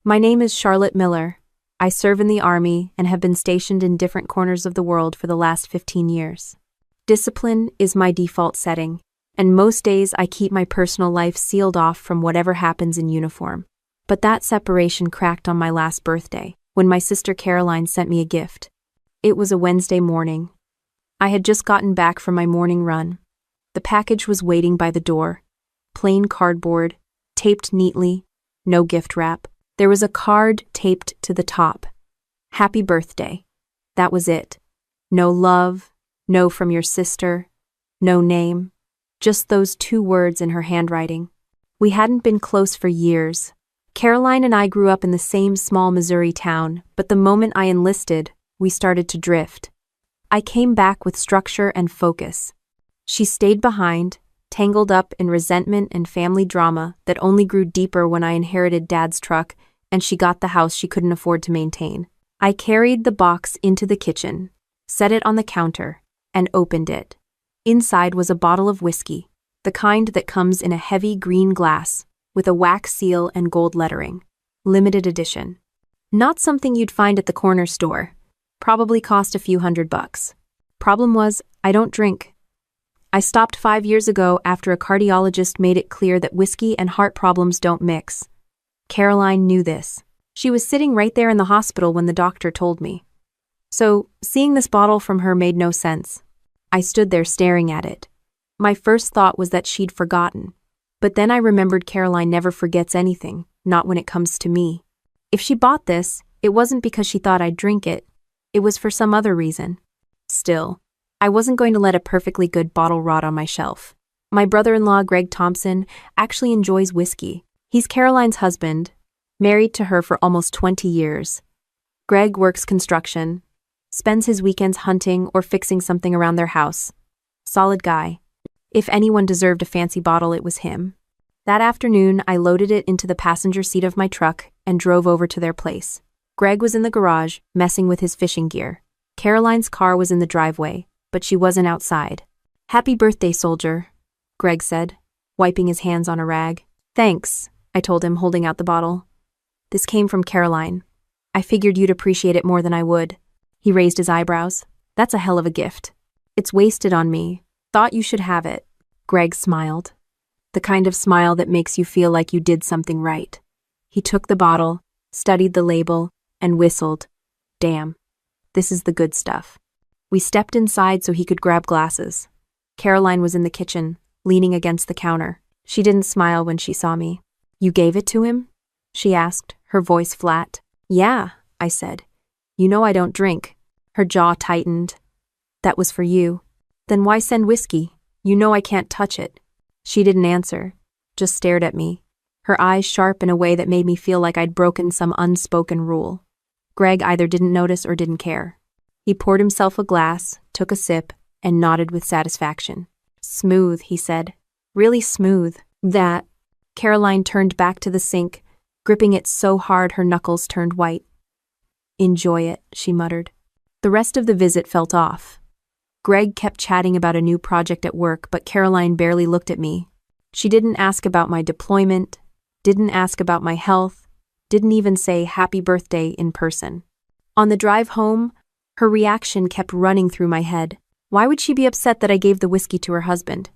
My name is Charlotte Miller. I serve in the Army and have been stationed in different corners of the world for the last 15 years. Discipline is my default setting, and most days I keep my personal life sealed off from whatever happens in uniform. But that separation cracked on my last birthday, when my sister Caroline sent me a gift. It was a Wednesday morning. I had just gotten back from my morning run. The package was waiting by the door. Plain cardboard, taped neatly, no gift wrap. There was a card taped to the top. Happy birthday. That was it. No love, no from your sister, no name. Just those 2 words in her handwriting. We hadn't been close for years. Caroline and I grew up in the same small Missouri town, but the moment I enlisted, we started to drift. I came back with structure and focus. She stayed behind, tangled up in resentment and family drama that only grew deeper when I inherited Dad's truck and she got the house she couldn't afford to maintain. I carried the box into the kitchen, set it on the counter, and opened it. Inside was a bottle of whiskey, the kind that comes in a heavy green glass with a wax seal and gold lettering. Limited edition. Not something you'd find at the corner store. Probably cost a few $100. Problem was, I don't drink. I stopped 5 years ago after a cardiologist made it clear that whiskey and heart problems don't mix. Caroline knew this. She was sitting right there in the hospital when the doctor told me. So, seeing this bottle from her made no sense. I stood there staring at it. My first thought was that she'd forgotten. But then I remembered Caroline never forgets anything, not when it comes to me. If she bought this, it wasn't because she thought I'd drink it. It was for some other reason. Still, I wasn't going to let a perfectly good bottle rot on my shelf. My brother-in-law, Greg Thompson, actually enjoys whiskey. He's Caroline's husband, married to her for almost 20 years. Greg works construction, spends his weekends hunting or fixing something around their house. Solid guy. If anyone deserved a fancy bottle, it was him. That afternoon, I loaded it into the passenger seat of my truck and drove over to their place. Greg was in the garage, messing with his fishing gear. Caroline's car was in the driveway, but she wasn't outside. "Happy birthday, soldier," Greg said, wiping his hands on a rag. "Thanks," I told him, holding out the bottle. "This came from Caroline. I figured you'd appreciate it more than I would." He raised his eyebrows. "That's a hell of a gift. It's wasted on me. Thought you should have it." Greg smiled. The kind of smile that makes you feel like you did something right. He took the bottle, studied the label, and whistled. Damn. This is the good stuff. We stepped inside so he could grab glasses. Caroline was in the kitchen, leaning against the counter. She didn't smile when she saw me. "You gave it to him?" she asked, her voice flat. "Yeah," I said. "You know I don't drink." Her jaw tightened. "That was for you." "Then why send whiskey? You know I can't touch it." She didn't answer, just stared at me, her eyes sharp in a way that made me feel like I'd broken some unspoken rule. Greg either didn't notice or didn't care. He poured himself a glass, took a sip, and nodded with satisfaction. "Smooth," he said. "Really smooth." That. Caroline turned back to the sink, gripping it so hard her knuckles turned white. "Enjoy it," she muttered. The rest of the visit felt off. Greg kept chatting about a new project at work, but Caroline barely looked at me. She didn't ask about my deployment, didn't ask about my health, didn't even say happy birthday in person. On the drive home, her reaction kept running through my head. Why would she be upset that I gave the whiskey to her husband?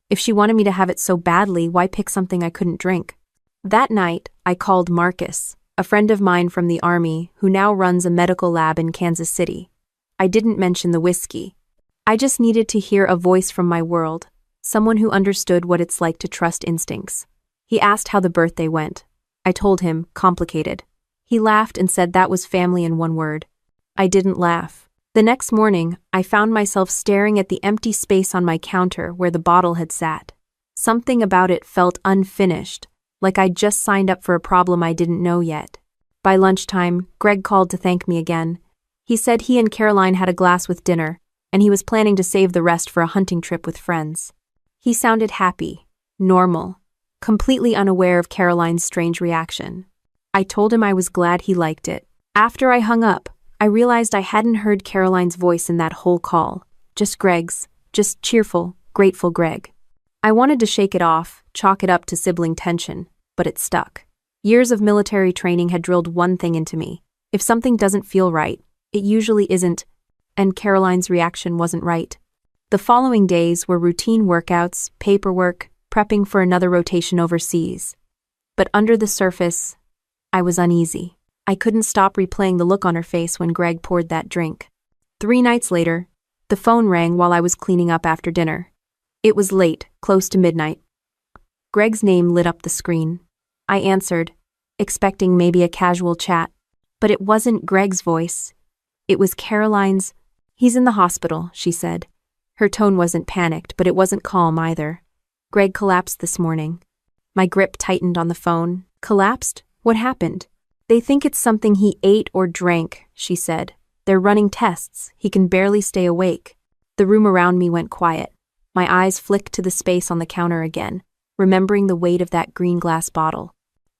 If she wanted me to have it so badly, why pick something I couldn't drink? That night, I called Marcus, a friend of mine from the Army who now runs a medical lab in Kansas City. I didn't mention the whiskey. I just needed to hear a voice from my world, someone who understood what it's like to trust instincts. He asked how the birthday went. I told him, complicated. He laughed and said that was family in one word. I didn't laugh. The next morning, I found myself staring at the empty space on my counter where the bottle had sat. Something about it felt unfinished, like I'd just signed up for a problem I didn't know yet. By lunchtime, Greg called to thank me again. He said he and Caroline had a glass with dinner, and he was planning to save the rest for a hunting trip with friends. He sounded happy, normal, completely unaware of Caroline's strange reaction. I told him I was glad he liked it. After I hung up, I realized I hadn't heard Caroline's voice in that whole call. Just Greg's, just cheerful, grateful Greg. I wanted to shake it off, chalk it up to sibling tension, but it stuck. Years of military training had drilled one thing into me. If something doesn't feel right, it usually isn't, and Caroline's reaction wasn't right. The following days were routine workouts, paperwork, prepping for another rotation overseas. But under the surface, I was uneasy. I couldn't stop replaying the look on her face when Greg poured that drink. 3 nights later, the phone rang while I was cleaning up after dinner. It was late, close to midnight. Greg's name lit up the screen. I answered, expecting maybe a casual chat. But it wasn't Greg's voice. It was Caroline's. "He's in the hospital," she said. Her tone wasn't panicked, but it wasn't calm either. "Greg collapsed this morning." My grip tightened on the phone. "Collapsed? What happened?" "They think it's something he ate or drank," she said. "They're running tests. He can barely stay awake." The room around me went quiet. My eyes flicked to the space on the counter again, remembering the weight of that green glass bottle.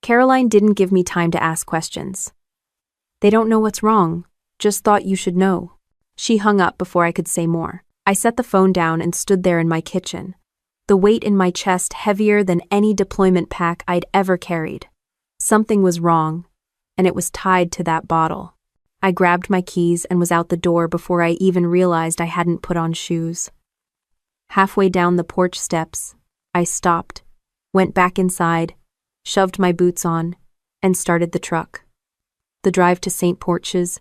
Caroline didn't give me time to ask questions. "They don't know what's wrong. Just thought you should know." She hung up before I could say more. I set the phone down and stood there in my kitchen, the weight in my chest heavier than any deployment pack I'd ever carried. Something was wrong, and it was tied to that bottle. I grabbed my keys and was out the door before I even realized I hadn't put on shoes. Halfway down the porch steps, I stopped, went back inside, shoved my boots on, and started the truck. The drive to St. Porches,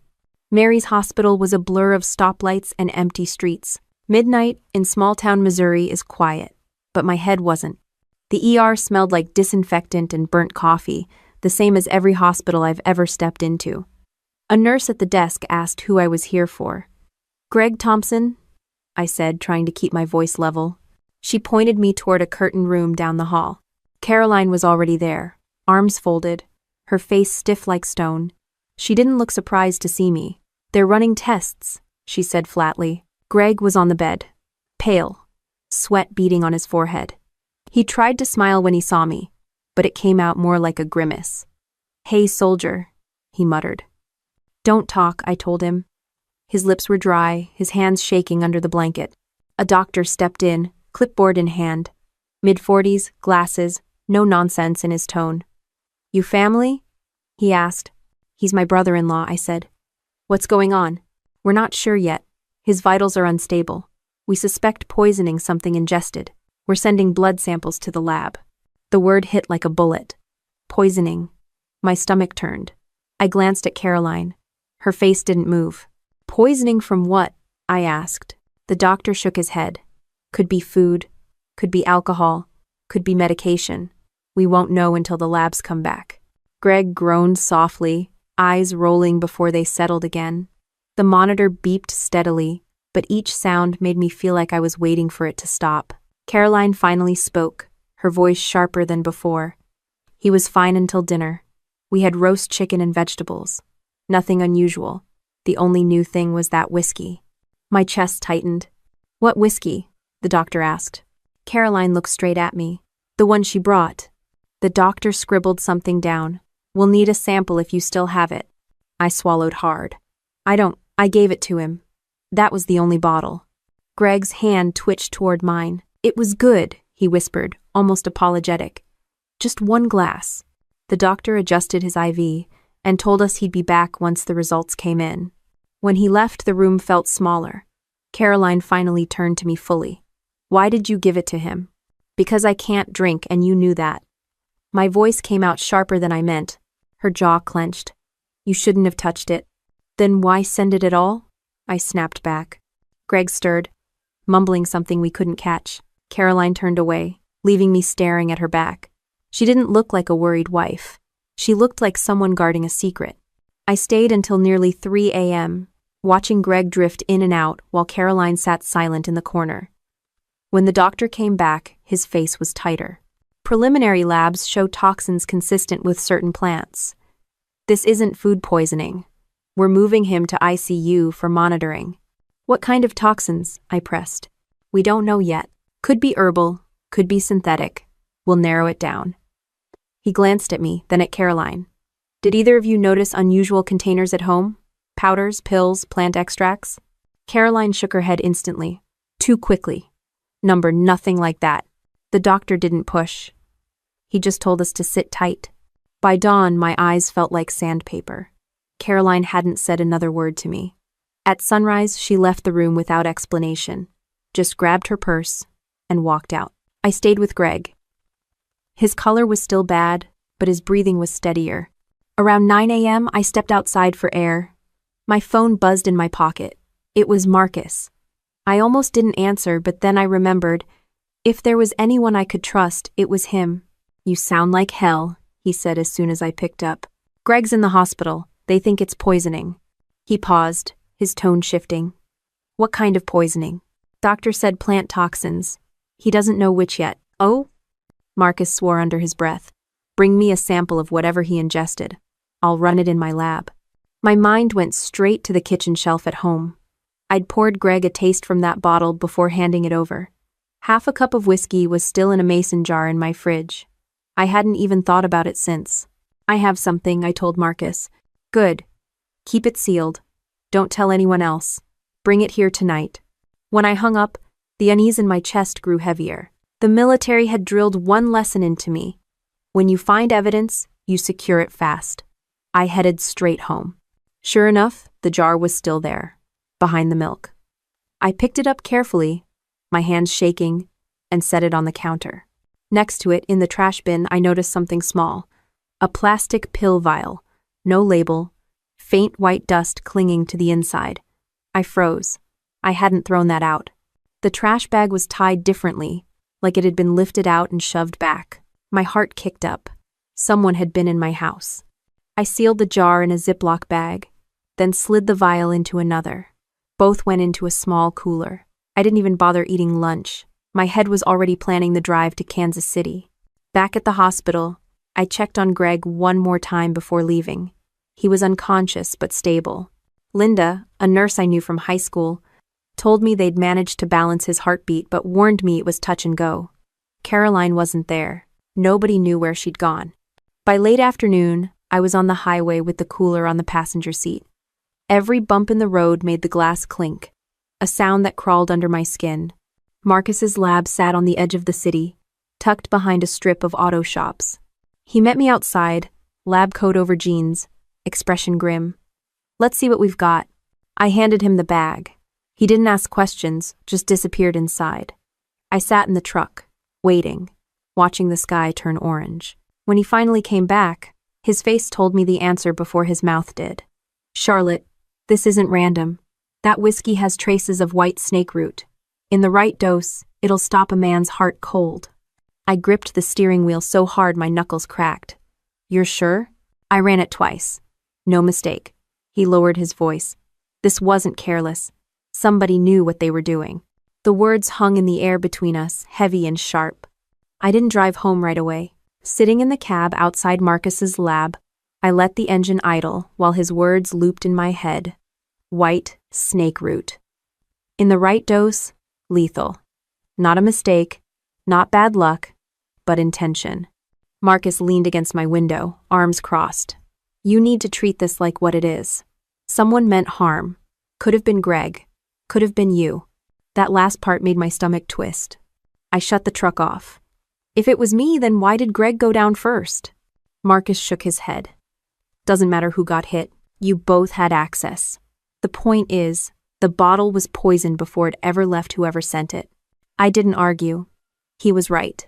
Mary's Hospital, was a blur of stoplights and empty streets. Midnight in small-town Missouri is quiet, but my head wasn't. The ER smelled like disinfectant and burnt coffee, the same as every hospital I've ever stepped into. A nurse at the desk asked who I was here for. "Greg Thompson," I said, trying to keep my voice level. She pointed me toward a curtained room down the hall. Caroline was already there, arms folded, her face stiff like stone. She didn't look surprised to see me. "They're running tests," she said flatly. Greg was on the bed, pale, sweat beading on his forehead. He tried to smile when he saw me, but it came out more like a grimace. "Hey, soldier," he muttered. "Don't talk," I told him. His lips were dry, his hands shaking under the blanket. A doctor stepped in, clipboard in hand. Mid-40s, glasses, no nonsense in his tone. "You family?" he asked. "He's my brother-in-law," I said. "What's going on?" "We're not sure yet. His vitals are unstable. We suspect poisoning, something ingested. We're sending blood samples to the lab." The word hit like a bullet. Poisoning. My stomach turned. I glanced at Caroline. Her face didn't move. "Poisoning from what?" I asked. The doctor shook his head. "Could be food, could be alcohol, could be medication. We won't know until the labs come back." Greg groaned softly, eyes rolling before they settled again. The monitor beeped steadily, but each sound made me feel like I was waiting for it to stop. Caroline finally spoke, her voice sharper than before. "He was fine until dinner. We had roast chicken and vegetables. Nothing unusual. The only new thing was that whiskey." My chest tightened. "What whiskey?" the doctor asked. Caroline looked straight at me. "The one she brought." The doctor scribbled something down. "We'll need a sample if you still have it." I swallowed hard. I gave it to him. That was the only bottle." Greg's hand twitched toward mine. "It was good," he whispered, almost apologetic. "Just 1 glass." The doctor adjusted his IV and told us he'd be back once the results came in. When he left, the room felt smaller. Caroline finally turned to me fully. "Why did you give it to him?" "Because I can't drink, and you knew that." My voice came out sharper than I meant. Her jaw clenched. "You shouldn't have touched it." "Then why send it at all?" I snapped back. Greg stirred, mumbling something we couldn't catch. Caroline turned away, leaving me staring at her back. She didn't look like a worried wife. She looked like someone guarding a secret. I stayed until nearly 3 a.m., watching Greg drift in and out while Caroline sat silent in the corner. When the doctor came back, his face was tighter. "Preliminary labs show toxins consistent with certain plants. This isn't food poisoning. We're moving him to ICU for monitoring." "What kind of toxins?" I pressed. "We don't know yet. Could be herbal, could be synthetic. We'll narrow it down." He glanced at me, then at Caroline. "Did either of you notice unusual containers at home? Powders, pills, plant extracts?" Caroline shook her head instantly. Too quickly. Nothing like that. The doctor didn't push. He just told us to sit tight. By dawn, my eyes felt like sandpaper. Caroline hadn't said another word to me. At sunrise, she left the room without explanation, just grabbed her purse and walked out. I stayed with Greg. His color was still bad, but his breathing was steadier. Around 9 a.m., I stepped outside for air. My phone buzzed in my pocket. It was Marcus. I almost didn't answer, but then I remembered, if there was anyone I could trust, it was him. "You sound like hell," he said as soon as I picked up. "Greg's in the hospital. They think it's poisoning." He paused, his tone shifting. "What kind of poisoning?" "Doctor said plant toxins. He doesn't know which yet." "Oh?" Marcus swore under his breath. "Bring me a sample of whatever he ingested. I'll run it in my lab." My mind went straight to the kitchen shelf at home. I'd poured Greg a taste from that bottle before handing it over. Half a cup of whiskey was still in a mason jar in my fridge. I hadn't even thought about it since. "I have something," I told Marcus. "Good. Keep it sealed. Don't tell anyone else. Bring it here tonight." When I hung up, the unease in my chest grew heavier. The military had drilled one lesson into me. When you find evidence, you secure it fast. I headed straight home. Sure enough, the jar was still there, behind the milk. I picked it up carefully, my hands shaking, and set it on the counter. Next to it, in the trash bin, I noticed something small. A plastic pill vial, no label, faint white dust clinging to the inside. I froze. I hadn't thrown that out. The trash bag was tied differently, like it had been lifted out and shoved back. My heart kicked up. Someone had been in my house. I sealed the jar in a Ziploc bag, then slid the vial into another. Both went into a small cooler. I didn't even bother eating lunch. My head was already planning the drive to Kansas City. Back at the hospital, I checked on Greg one more time before leaving. He was unconscious but stable. Linda, a nurse I knew from high school, told me they'd managed to balance his heartbeat but warned me it was touch and go. Caroline wasn't there. Nobody knew where she'd gone. By late afternoon, I was on the highway with the cooler on the passenger seat. Every bump in the road made the glass clink, a sound that crawled under my skin. Marcus's lab sat on the edge of the city, tucked behind a strip of auto shops. He met me outside, lab coat over jeans, expression grim. "Let's see what we've got." I handed him the bag. He didn't ask questions, just disappeared inside. I sat in the truck, waiting, watching the sky turn orange. When he finally came back, his face told me the answer before his mouth did. "Charlotte, this isn't random. That whiskey has traces of white snake root. In the right dose, it'll stop a man's heart cold." I gripped the steering wheel so hard my knuckles cracked. "You're sure?" "I ran it twice. No mistake." He lowered his voice. "This wasn't careless. Somebody knew what they were doing." The words hung in the air between us, heavy and sharp. I didn't drive home right away. Sitting in the cab outside Marcus's lab, I let the engine idle while his words looped in my head. White snake root. In the right dose, lethal. Not a mistake, not bad luck, but intention. Marcus leaned against my window, arms crossed. "You need to treat this like what it is. Someone meant harm. Could have been Greg. Could have been you." That last part made my stomach twist. I shut the truck off. If it was me, then why did Greg go down first? Marcus shook his head. "Doesn't matter who got hit. You both had access. The point is, the bottle was poisoned before it ever left whoever sent it." I didn't argue. He was right.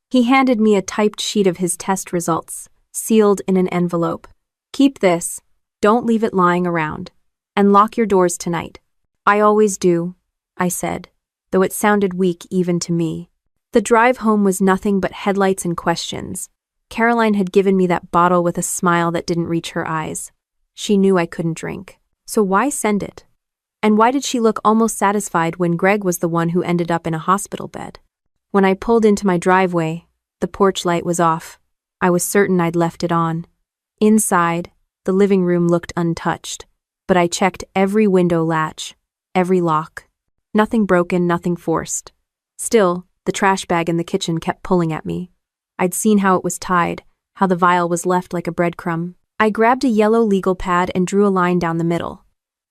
He handed me a typed sheet of his test results, sealed in an envelope. "Keep this. Don't leave it lying around. And lock your doors tonight." "I always do," I said, though it sounded weak even to me. The drive home was nothing but headlights and questions. Caroline had given me that bottle with a smile that didn't reach her eyes. She knew I couldn't drink. So why send it? And why did she look almost satisfied when Greg was the one who ended up in a hospital bed? When I pulled into my driveway, the porch light was off. I was certain I'd left it on. Inside, the living room looked untouched, but I checked every window latch, every lock. Nothing broken, nothing forced. Still, the trash bag in the kitchen kept pulling at me. I'd seen how it was tied, how the vial was left like a breadcrumb. I grabbed a yellow legal pad and drew a line down the middle.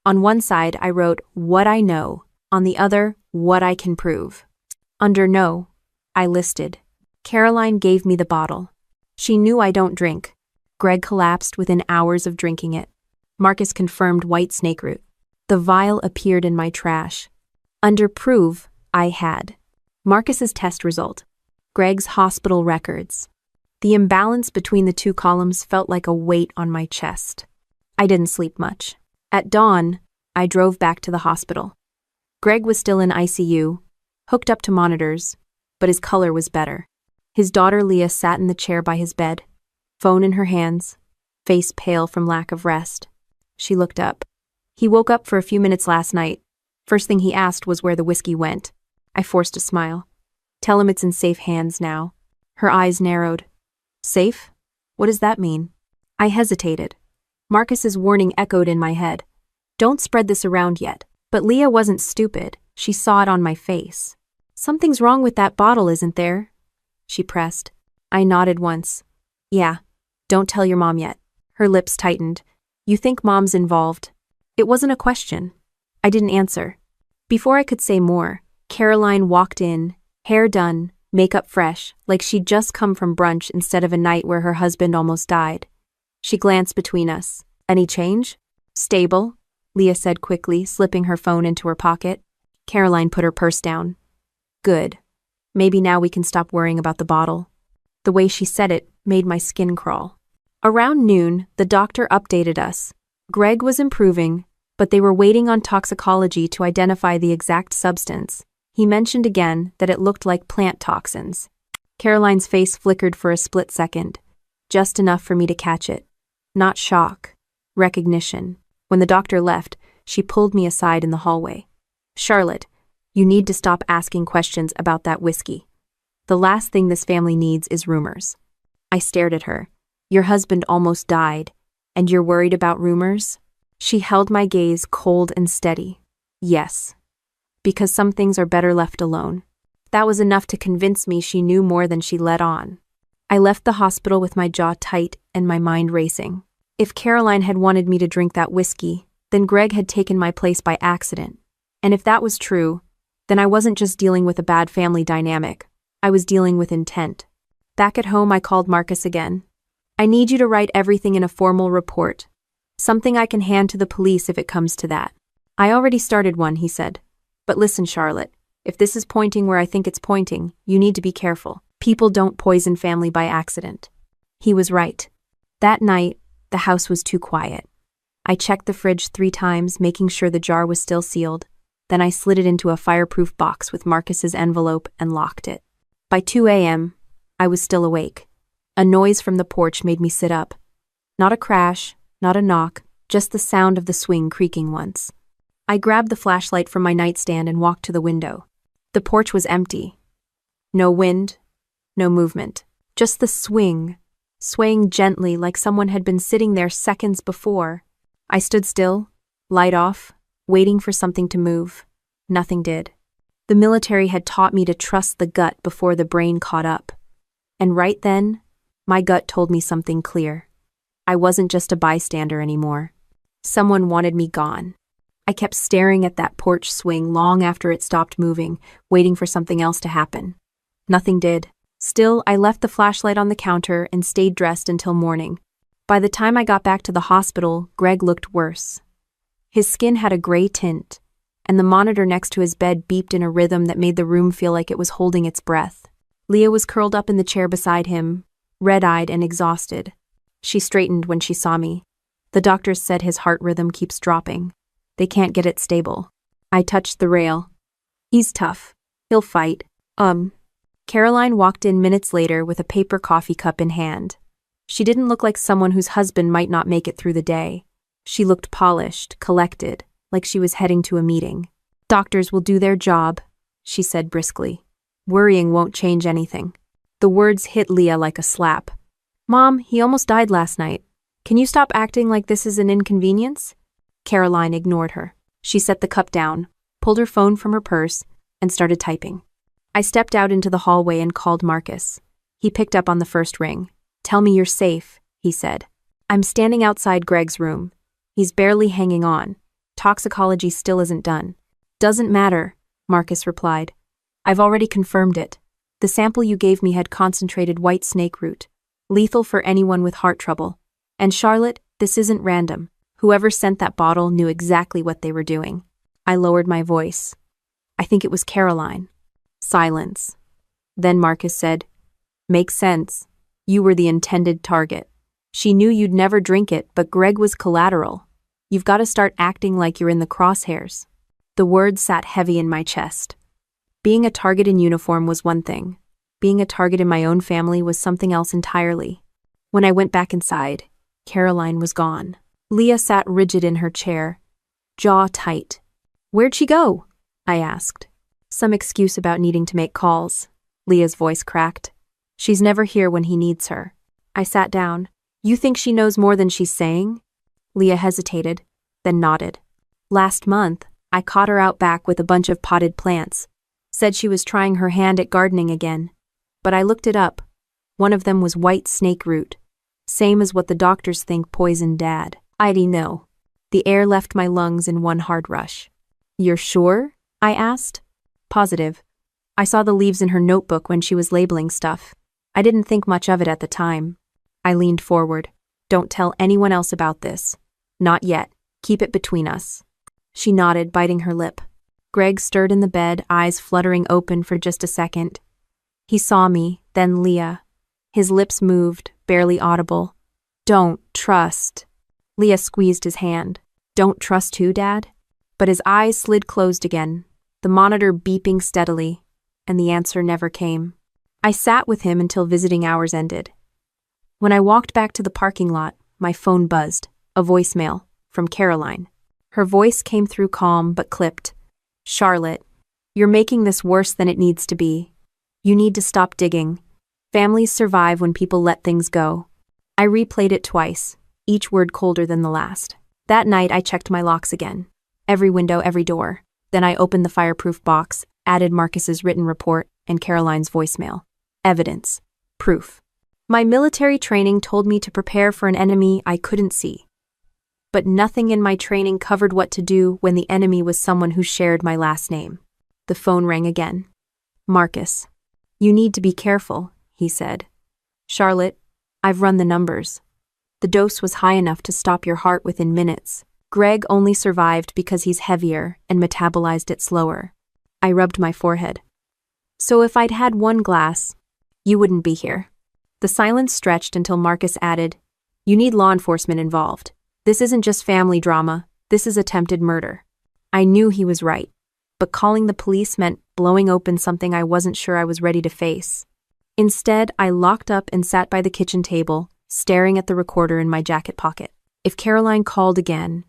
On one side, I wrote, "What I know." On the other, "What I can prove." Under "No," I listed, "Caroline gave me the bottle. She knew I don't drink. Greg collapsed within hours of drinking it. Marcus confirmed white snake root. The vial appeared in my trash. Under proof, I had Marcus's test result, Greg's hospital records. The imbalance between the two columns felt like a weight on my chest. I didn't sleep much. At dawn, I drove back to the hospital. Greg was still in ICU, hooked up to monitors, but his color was better. His daughter Leah sat in the chair by his bed, phone in her hands, face pale from lack of rest. She looked up. He woke up for a few minutes last night. First thing he asked was where the whiskey went. I forced a smile. Tell him it's in safe hands now. Her eyes narrowed. Safe? What does that mean? I hesitated. Marcus's warning echoed in my head. Don't spread this around yet. But Leah wasn't stupid. She saw it on my face. Something's wrong with that bottle, isn't there? She pressed. I nodded once. Yeah. Don't tell your mom yet. Her lips tightened. You think mom's involved? It wasn't a question. I didn't answer. Before I could say more, Caroline walked in, hair done, makeup fresh, like she'd just come from brunch instead of a night where her husband almost died. She glanced between us. Any change? Stable, Leah said quickly, slipping her phone into her pocket. Caroline put her purse down. Good. Maybe now we can stop worrying about the bottle. The way she said it made my skin crawl. Around noon, the doctor updated us. Greg was improving, but they were waiting on toxicology to identify the exact substance. He mentioned again that it looked like plant toxins. Caroline's face flickered for a split second, just enough for me to catch it. Not shock, recognition. When the doctor left, she pulled me aside in the hallway. Charlotte, you need to stop asking questions about that whiskey. The last thing this family needs is rumors. I stared at her. Your husband almost died, and you're worried about rumors? She held my gaze cold and steady. Yes. Because some things are better left alone. That was enough to convince me she knew more than she let on. I left the hospital with my jaw tight and my mind racing. If Caroline had wanted me to drink that whiskey, then Greg had taken my place by accident. And if that was true, then I wasn't just dealing with a bad family dynamic. I was dealing with intent. Back at home, I called Marcus again. I need you to write everything in a formal report. Something I can hand to the police if it comes to that. I already started one, he said. But listen, Charlotte, if this is pointing where I think it's pointing, you need to be careful. People don't poison family by accident. He was right. That night, the house was too quiet. I checked the fridge 3 times, making sure the jar was still sealed. Then I slid it into a fireproof box with Marcus's envelope and locked it. By 2 a.m., I was still awake. A noise from the porch made me sit up. Not a crash, not a knock, just the sound of the swing creaking once. I grabbed the flashlight from my nightstand and walked to the window. The porch was empty. No wind, no movement. Just the swing, swaying gently like someone had been sitting there seconds before. I stood still, light off, waiting for something to move. Nothing did. The military had taught me to trust the gut before the brain caught up. And right then, my gut told me something clear. I wasn't just a bystander anymore. Someone wanted me gone. I kept staring at that porch swing long after it stopped moving, waiting for something else to happen. Nothing did. Still, I left the flashlight on the counter and stayed dressed until morning. By the time I got back to the hospital, Greg looked worse. His skin had a gray tint, and the monitor next to his bed beeped in a rhythm that made the room feel like it was holding its breath. Leah was curled up in the chair beside him, red-eyed and exhausted. She straightened when she saw me. The doctors said his heart rhythm keeps dropping. They can't get it stable. I touched the rail. He's tough. He'll fight. Caroline walked in minutes later with a paper coffee cup in hand. She didn't look like someone whose husband might not make it through the day. She looked polished, collected, like she was heading to a meeting. Doctors will do their job, she said briskly. Worrying won't change anything. The words hit Leah like a slap. Mom, he almost died last night. Can you stop acting like this is an inconvenience? Caroline ignored her. She set the cup down, pulled her phone from her purse, and started typing. I stepped out into the hallway and called Marcus. He picked up on the first ring. Tell me you're safe, he said. I'm standing outside Greg's room. He's barely hanging on. Toxicology still isn't done. Doesn't matter, Marcus replied. I've already confirmed it. The sample you gave me had concentrated white snake root, lethal for anyone with heart trouble. And Charlotte, this isn't random. Whoever sent that bottle knew exactly what they were doing. I lowered my voice. I think it was Caroline. Silence. Then Marcus said, "Makes sense. You were the intended target. She knew you'd never drink it, but Greg was collateral. You've got to start acting like you're in the crosshairs." The words sat heavy in my chest. Being a target in uniform was one thing. Being a target in my own family was something else entirely. When I went back inside, Caroline was gone. Leah sat rigid in her chair, jaw tight. "Where'd she go?" I asked. "Some excuse about needing to make calls." Leah's voice cracked. "She's never here when he needs her." I sat down. "You think she knows more than she's saying?" Leah hesitated, then nodded. "Last month, I caught her out back with a bunch of potted plants. Said she was trying her hand at gardening again. But I looked it up. One of them was white snake root. Same as what the doctors think poisoned Dad. I'd know. The air left my lungs in one hard rush. "You're sure?" I asked. "Positive. I saw the leaves in her notebook when she was labeling stuff. I didn't think much of it at the time." I leaned forward. "Don't tell anyone else about this. Not yet. Keep it between us." She nodded, biting her lip. Greg stirred in the bed, eyes fluttering open for just a second. He saw me, then Leah. His lips moved, barely audible. "Don't trust." Leah squeezed his hand. "Don't trust who, Dad?" But his eyes slid closed again, the monitor beeping steadily, and the answer never came. I sat with him until visiting hours ended. When I walked back to the parking lot, my phone buzzed, a voicemail, from Caroline. Her voice came through calm but clipped. "Charlotte, you're making this worse than it needs to be. You need to stop digging. Families survive when people let things go." I replayed it twice, each word colder than the last. That night I checked my locks again. Every window, every door. Then I opened the fireproof box, added Marcus's written report, and Caroline's voicemail. Evidence. Proof. My military training told me to prepare for an enemy I couldn't see. But nothing in my training covered what to do when the enemy was someone who shared my last name. The phone rang again. "Marcus. You need to be careful," he said. "Charlotte, I've run the numbers. The dose was high enough to stop your heart within minutes. Greg only survived because he's heavier and metabolized it slower." I rubbed my forehead. "So if I'd had one glass, you wouldn't be here." The silence stretched until Marcus added, "You need law enforcement involved. This isn't just family drama, this is attempted murder." I knew he was right, but calling the police meant blowing open something I wasn't sure I was ready to face. Instead, I locked up and sat by the kitchen table, staring at the recorder in my jacket pocket. If Caroline called again,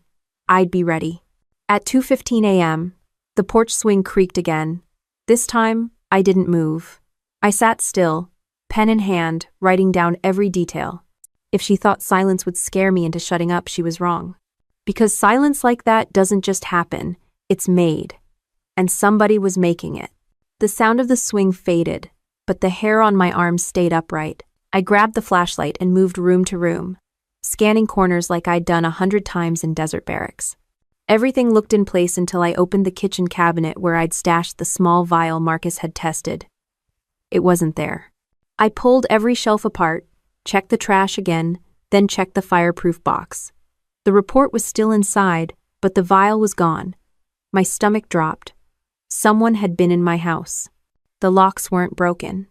I'd be ready. At 2:15 a.m., the porch swing creaked again. This time, I didn't move. I sat still, pen in hand, writing down every detail. If she thought silence would scare me into shutting up, she was wrong. Because silence like that doesn't just happen, it's made. And somebody was making it. The sound of the swing faded, but the hair on my arm stayed upright. I grabbed the flashlight and moved room to room, scanning corners like I'd done 100 times in desert barracks. Everything looked in place until I opened the kitchen cabinet where I'd stashed the small vial Marcus had tested. It wasn't there. I pulled every shelf apart, checked the trash again, then checked the fireproof box. The report was still inside, but the vial was gone. My stomach dropped. Someone had been in my house. The locks weren't broken.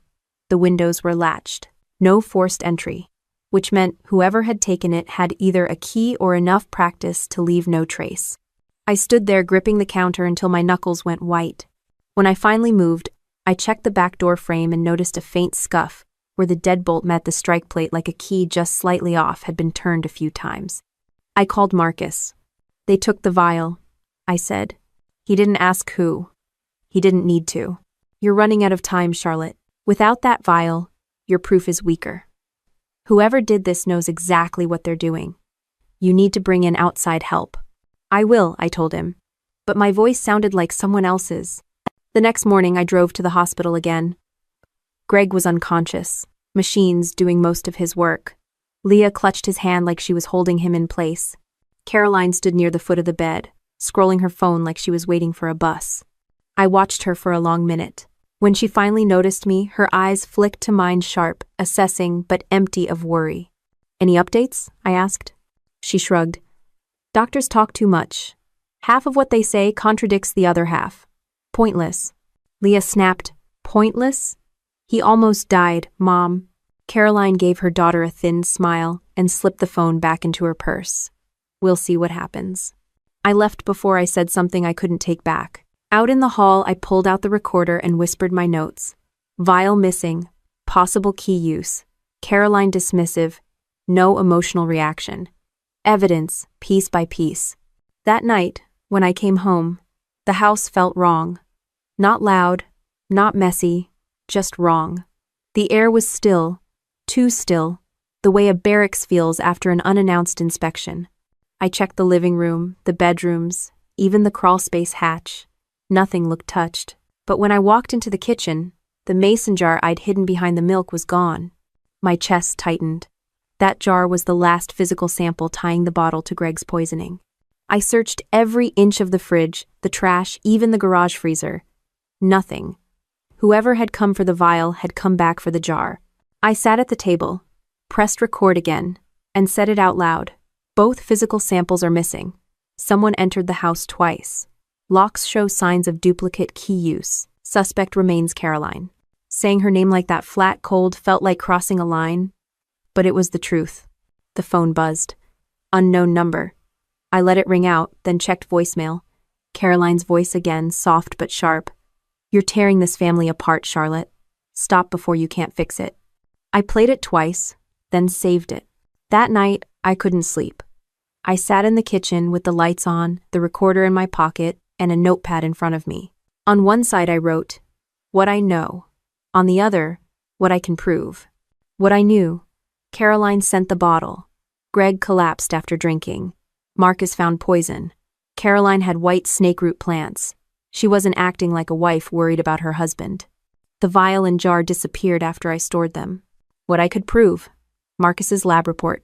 The windows were latched. No forced entry, which meant whoever had taken it had either a key or enough practice to leave no trace. I stood there gripping the counter until my knuckles went white. When I finally moved, I checked the back door frame and noticed a faint scuff where the deadbolt met the strike plate like a key just slightly off had been turned a few times. I called Marcus. "They took the vial," I said. "He didn't ask who. He didn't need to. You're running out of time, Charlotte. Without that vial, your proof is weaker. Whoever did this knows exactly what they're doing. You need to bring in outside help." "I will," I told him, but my voice sounded like someone else's. The next morning, I drove to the hospital again. Greg was unconscious, machines doing most of his work. Leah clutched his hand like she was holding him in place. Caroline stood near the foot of the bed, scrolling her phone like she was waiting for a bus. I watched her for a long minute. When she finally noticed me, her eyes flicked to mine sharp, assessing but empty of worry. Any updates? I asked. She shrugged. Doctors talk too much. Half of what they say contradicts the other half. Pointless. Leah snapped. Pointless? He almost died, Mom. Caroline gave her daughter a thin smile and slipped the phone back into her purse. We'll see what happens. I left before I said something I couldn't take back. Out in the hall, I pulled out the recorder and whispered my notes. Vial missing. Possible key use. Caroline dismissive. No emotional reaction. Evidence, piece by piece. That night, when I came home, the house felt wrong. Not loud, not messy, just wrong. The air was still, too still, the way a barracks feels after an unannounced inspection. I checked the living room, the bedrooms, even the crawlspace hatch. Nothing looked touched. But when I walked into the kitchen, the mason jar I'd hidden behind the milk was gone. My chest tightened. That jar was the last physical sample tying the bottle to Greg's poisoning. I searched every inch of the fridge, the trash, even the garage freezer. Nothing. Whoever had come for the vial had come back for the jar. I sat at the table, pressed record again, and said it out loud. Both physical samples are missing. Someone entered the house twice. Locks show signs of duplicate key use. Suspect remains Caroline. Saying her name like that flat cold felt like crossing a line. But it was the truth. The phone buzzed. Unknown number. I let it ring out, then checked voicemail. Caroline's voice again, soft but sharp. You're tearing this family apart, Charlotte. Stop before you can't fix it. I played it twice, then saved it. That night, I couldn't sleep. I sat in the kitchen with the lights on, the recorder in my pocket, and a notepad in front of me. On one side I wrote, what I know. On the other, what I can prove. What I knew. Caroline sent the bottle. Greg collapsed after drinking. Marcus found poison. Caroline had white snakeroot plants. She wasn't acting like a wife worried about her husband. The vial and jar disappeared after I stored them. What I could prove. Marcus's lab report.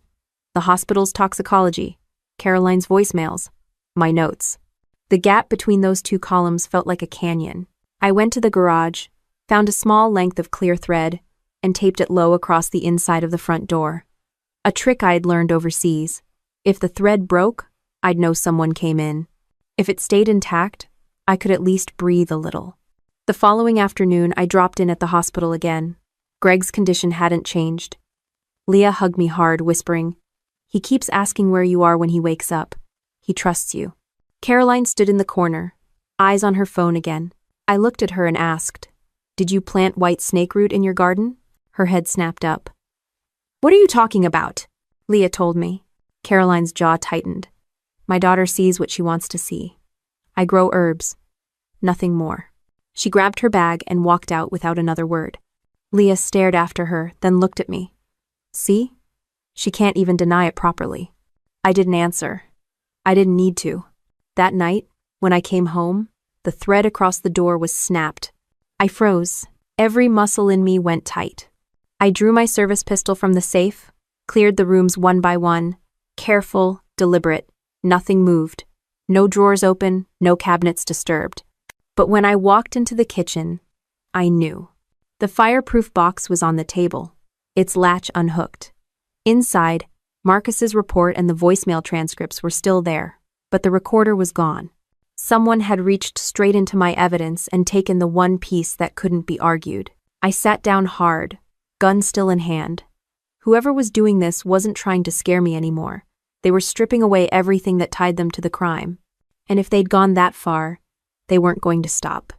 The hospital's toxicology. Caroline's voicemails. My notes. The gap between those two columns felt like a canyon. I went to the garage, found a small length of clear thread, and taped it low across the inside of the front door. A trick I'd learned overseas. If the thread broke, I'd know someone came in. If it stayed intact, I could at least breathe a little. The following afternoon, I dropped in at the hospital again. Greg's condition hadn't changed. Leah hugged me hard, whispering, he keeps asking where you are when he wakes up. He trusts you. Caroline stood in the corner, eyes on her phone again. I looked at her and asked, did you plant white snakeroot in your garden? Her head snapped up. What are you talking about? Leah told me. Caroline's jaw tightened. My daughter sees what she wants to see. I grow herbs. Nothing more. She grabbed her bag and walked out without another word. Leah stared after her, then looked at me. See? She can't even deny it properly. I didn't answer. I didn't need to. That night, when I came home, the thread across the door was snapped. I froze. Every muscle in me went tight. I drew my service pistol from the safe, cleared the rooms one by one, careful, deliberate. Nothing moved. No drawers open, no cabinets disturbed. But when I walked into the kitchen, I knew. The fireproof box was on the table, its latch unhooked. Inside, Marcus's report and the voicemail transcripts were still there, but the recorder was gone. Someone had reached straight into my evidence and taken the one piece that couldn't be argued. I sat down hard, gun still in hand. Whoever was doing this wasn't trying to scare me anymore. They were stripping away everything that tied them to the crime. And if they'd gone that far, they weren't going to stop.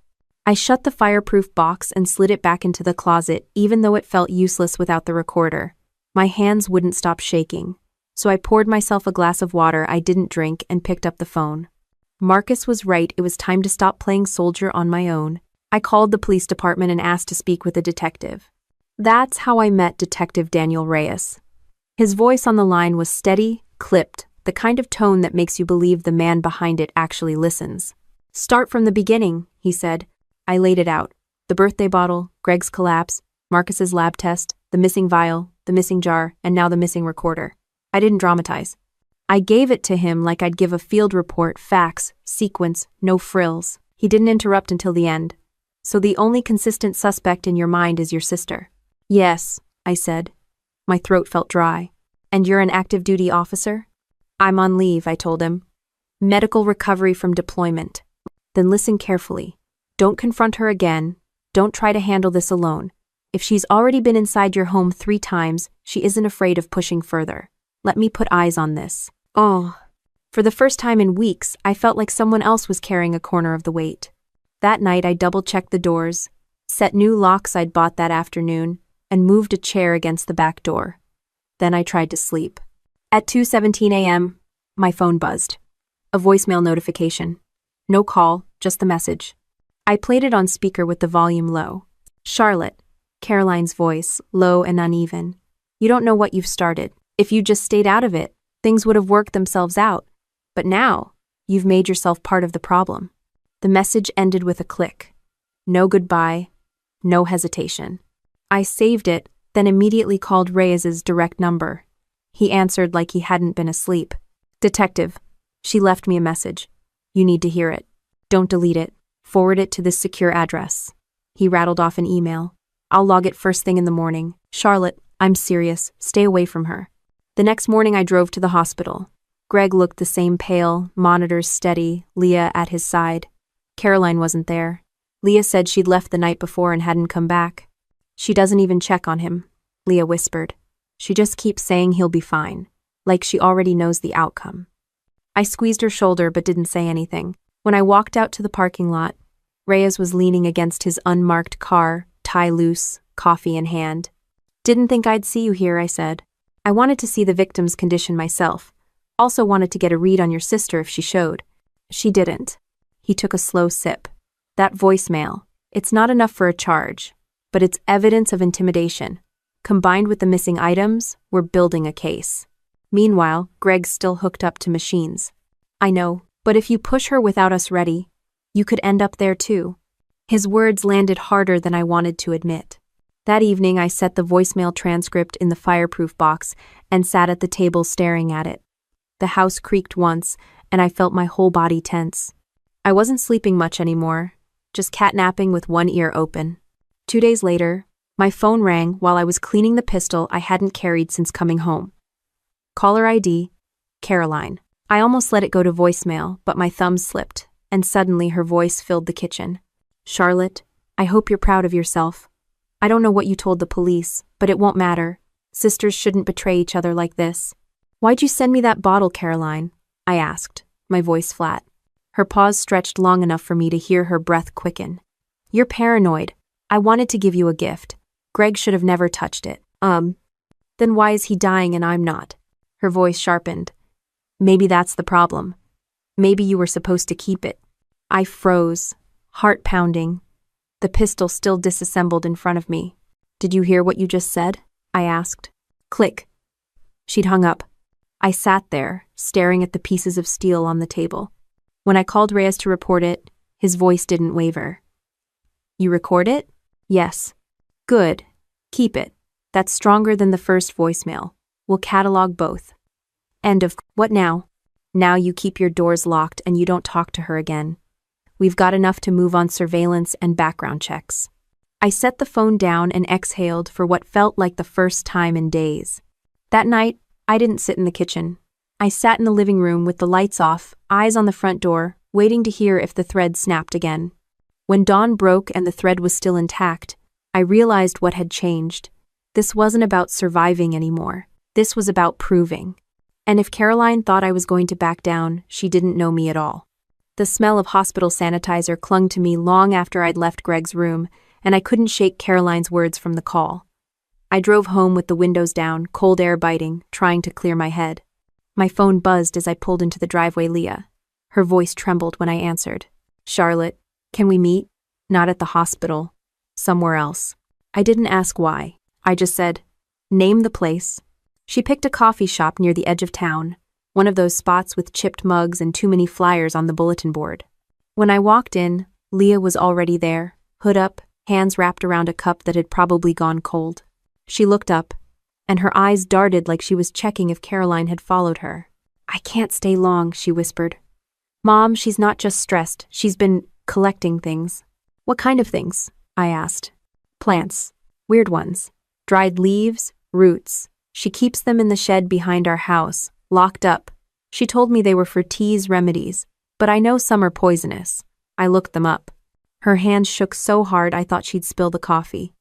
I shut the fireproof box and slid it back into the closet, even though it felt useless without the recorder. My hands wouldn't stop shaking, so I poured myself a glass of water I didn't drink and picked up the phone. Marcus was right, it was time to stop playing soldier on my own. I called the police department and asked to speak with a detective. That's how I met Detective Daniel Reyes. His voice on the line was steady, clipped, the kind of tone that makes you believe the man behind it actually listens. Start from the beginning, he said. I laid it out. The birthday bottle, Greg's collapse, Marcus's lab test, the missing vial, the missing jar, and now the missing recorder. I didn't dramatize. I gave it to him like I'd give a field report, facts, sequence, no frills. He didn't interrupt until the end. So the only consistent suspect in your mind is your sister. Yes, I said. My throat felt dry. And you're an active duty officer? I'm on leave, I told him. Medical recovery from deployment. Then listen carefully. Don't confront her again. Don't try to handle this alone. If she's already been inside your home 3 times, she isn't afraid of pushing further. Let me put eyes on this. Oh. For the first time in weeks, I felt like someone else was carrying a corner of the weight. That night, I double-checked the doors, set new locks I'd bought that afternoon, and moved a chair against the back door. Then I tried to sleep. At 2:17 a.m., my phone buzzed. A voicemail notification. No call, just the message. I played it on speaker with the volume low. Charlotte, Caroline's voice, low and uneven. You don't know what you've started. If you just stayed out of it, things would have worked themselves out. But now, you've made yourself part of the problem. The message ended with a click. No goodbye, no hesitation. I saved it, then immediately called Reyes's direct number. He answered like he hadn't been asleep. Detective, she left me a message. You need to hear it. Don't delete it. Forward it to this secure address. He rattled off an email. I'll log it first thing in the morning. Charlotte, I'm serious. Stay away from her. The next morning I drove to the hospital. Greg looked the same pale, monitors steady, Leah at his side. Caroline wasn't there. Leah said she'd left the night before and hadn't come back. She doesn't even check on him, Leah whispered. She just keeps saying he'll be fine, like she already knows the outcome. I squeezed her shoulder but didn't say anything. When I walked out to the parking lot, Reyes was leaning against his unmarked car, tie loose, coffee in hand. Didn't think I'd see you here, I said. I wanted to see the victim's condition myself. Also wanted to get a read on your sister if she showed. She didn't. He took a slow sip. That voicemail, it's not enough for a charge, but it's evidence of intimidation. Combined with the missing items, we're building a case. Meanwhile, Greg's still hooked up to machines. I know, but if you push her without us ready, you could end up there too. His words landed harder than I wanted to admit. That evening, I set the voicemail transcript in the fireproof box and sat at the table staring at it. The house creaked once, and I felt my whole body tense. I wasn't sleeping much anymore, just catnapping with one ear open. 2 days later, my phone rang while I was cleaning the pistol I hadn't carried since coming home. Caller ID, Caroline. I almost let it go to voicemail, but my thumb slipped, and suddenly her voice filled the kitchen. Charlotte, I hope you're proud of yourself. I don't know what you told the police, but it won't matter. Sisters shouldn't betray each other like this. Why'd you send me that bottle, Caroline? I asked, my voice flat. Her pause stretched long enough for me to hear her breath quicken. You're paranoid. I wanted to give you a gift. Greg should have never touched it. Then why is he dying and I'm not? Her voice sharpened. Maybe that's the problem. Maybe you were supposed to keep it. I froze, heart pounding. The pistol still disassembled in front of me. Did you hear what you just said? I asked. Click. She'd hung up. I sat there, staring at the pieces of steel on the table. When I called Reyes to report it, his voice didn't waver. You record it? Yes. Good. Keep it. That's stronger than the first voicemail. We'll catalog both. End of. What now? Now you keep your doors locked and you don't talk to her again. We've got enough to move on surveillance and background checks. I set the phone down and exhaled for what felt like the first time in days. That night, I didn't sit in the kitchen. I sat in the living room with the lights off, eyes on the front door, waiting to hear if the thread snapped again. When dawn broke and the thread was still intact, I realized what had changed. This wasn't about surviving anymore. This was about proving. And if Caroline thought I was going to back down, she didn't know me at all. The smell of hospital sanitizer clung to me long after I'd left Greg's room, and I couldn't shake Caroline's words from the call. I drove home with the windows down, cold air biting, trying to clear my head. My phone buzzed as I pulled into the driveway. Leah. Her voice trembled when I answered. Charlotte, can we meet? Not at the hospital. Somewhere else. I didn't ask why. I just said, name the place. She picked a coffee shop near the edge of town, one of those spots with chipped mugs and too many flyers on the bulletin board. When I walked in, Leah was already there, hood up, hands wrapped around a cup that had probably gone cold. She looked up, and her eyes darted like she was checking if Caroline had followed her. I can't stay long, she whispered. Mom, she's not just stressed, she's been collecting things. What kind of things? I asked. Plants. Weird ones. Dried leaves, roots. She keeps them in the shed behind our house, locked up. She told me they were for tea's remedies, but I know some are poisonous. I looked them up. Her hands shook so hard I thought she'd spill the coffee.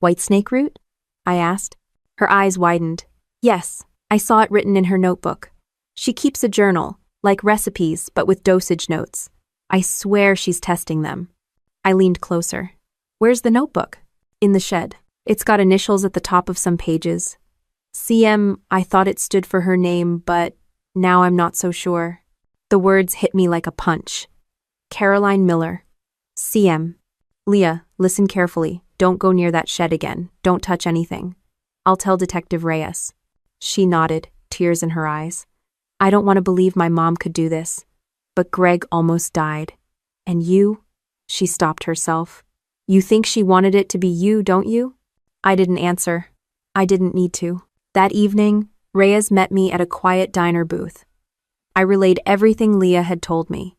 White snake root? I asked. Her eyes widened. Yes, I saw it written in her notebook. She keeps a journal, like recipes, but with dosage notes. I swear she's testing them. I leaned closer. Where's the notebook? In the shed. It's got initials at the top of some pages. CM, I thought it stood for her name, but now I'm not so sure. The words hit me like a punch. Caroline Miller. CM. Leah, listen carefully. Don't go near that shed again. Don't touch anything. I'll tell Detective Reyes. She nodded, tears in her eyes. I don't want to believe my mom could do this. But Greg almost died. And you? She stopped herself. You think she wanted it to be you, don't you? I didn't answer. I didn't need to. That evening, Reyes met me at a quiet diner booth. I relayed everything Leah had told me.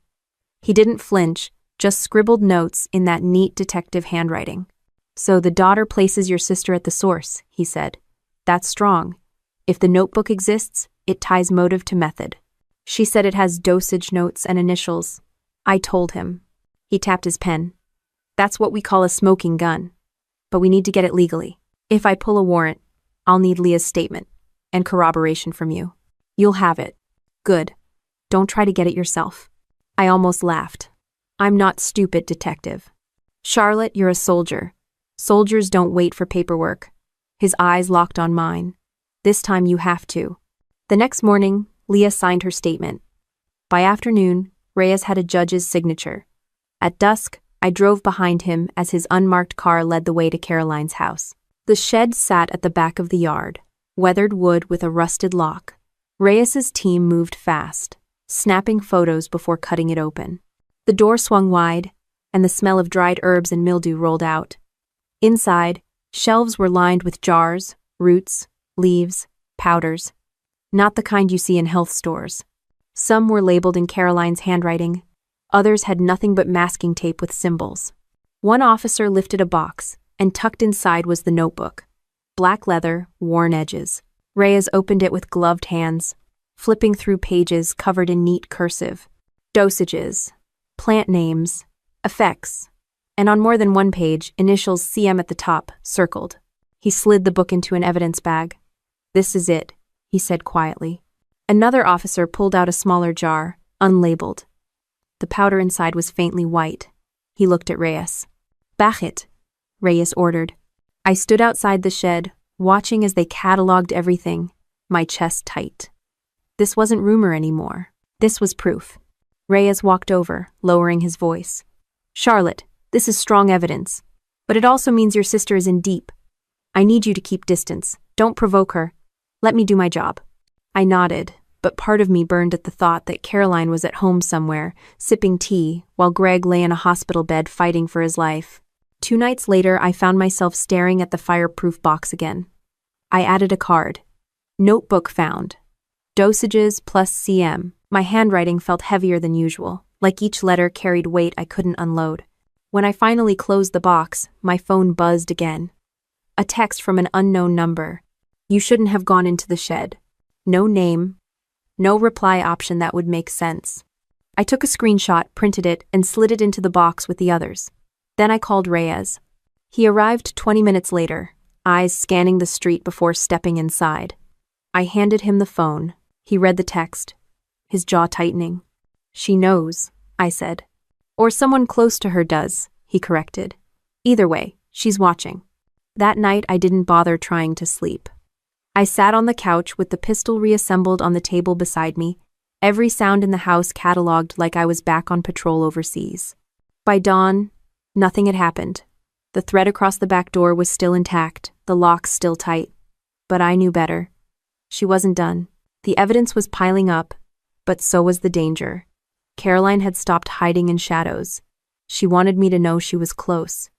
He didn't flinch, just scribbled notes in that neat detective handwriting. So the daughter places your sister at the source, he said. That's strong. If the notebook exists, it ties motive to method. She said it has dosage notes and initials. I told him. He tapped his pen. That's what we call a smoking gun. But we need to get it legally. If I pull a warrant, I'll need Leah's statement and corroboration from you. You'll have it. Good. Don't try to get it yourself. I almost laughed. I'm not stupid, detective. Charlotte, you're a soldier. Soldiers don't wait for paperwork. His eyes locked on mine. This time you have to. The next morning, Leah signed her statement. By afternoon, Reyes had a judge's signature. At dusk, I drove behind him as his unmarked car led the way to Caroline's house. The shed sat at the back of the yard, weathered wood with a rusted lock. Reyes's team moved fast, snapping photos before cutting it open. The door swung wide, and the smell of dried herbs and mildew rolled out. Inside, shelves were lined with jars, roots, leaves, powders. Not the kind you see in health stores. Some were labeled in Caroline's handwriting. Others had nothing but masking tape with symbols. One officer lifted a box, and tucked inside was the notebook. Black leather, worn edges. Reyes opened it with gloved hands, flipping through pages covered in neat cursive. Dosages, plant names, effects, and on more than one page, initials CM at the top, circled. He slid the book into an evidence bag. This is it, he said quietly. Another officer pulled out a smaller jar, unlabeled. The powder inside was faintly white. He looked at Reyes. Back it, Reyes ordered. I stood outside the shed, watching as they catalogued everything, my chest tight. This wasn't rumor anymore. This was proof. Reyes walked over, lowering his voice. Charlotte, this is strong evidence. But it also means your sister is in deep. I need you to keep distance. Don't provoke her. Let me do my job. I nodded, but part of me burned at the thought that Caroline was at home somewhere, sipping tea, while Greg lay in a hospital bed fighting for his life. 2 nights later, I found myself staring at the fireproof box again. I added a card. Notebook found. Dosages plus CM. My handwriting felt heavier than usual, like each letter carried weight I couldn't unload. When I finally closed the box, my phone buzzed again. A text from an unknown number. You shouldn't have gone into the shed. No name. No reply option that would make sense. I took a screenshot, printed it, and slid it into the box with the others. Then I called Reyes. He arrived 20 minutes later, eyes scanning the street before stepping inside. I handed him the phone. He read the text, his jaw tightening. She knows, I said. Or someone close to her does, he corrected. Either way, she's watching. That night I didn't bother trying to sleep. I sat on the couch with the pistol reassembled on the table beside me, every sound in the house catalogued like I was back on patrol overseas. By dawn, nothing had happened. The thread across the back door was still intact, the locks still tight. But I knew better. She wasn't done. The evidence was piling up, but so was the danger. Caroline had stopped hiding in shadows. She wanted me to know she was close.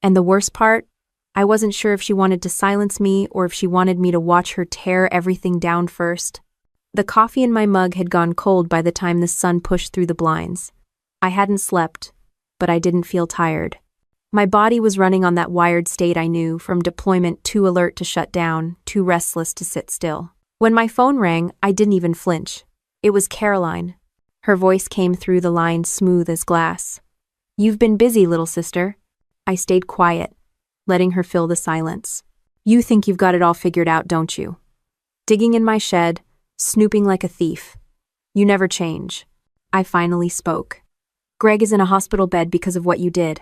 And the worst part? I wasn't sure if she wanted to silence me or if she wanted me to watch her tear everything down first. The coffee in my mug had gone cold by the time the sun pushed through the blinds. I hadn't slept, but I didn't feel tired. My body was running on that wired state I knew, from deployment, too alert to shut down, too restless to sit still. When my phone rang, I didn't even flinch. It was Caroline. Her voice came through the line smooth as glass. "You've been busy, little sister." I stayed quiet, letting her fill the silence. "You think you've got it all figured out, don't you? Digging in my shed, snooping like a thief. You never change." I finally spoke. "Greg is in a hospital bed because of what you did.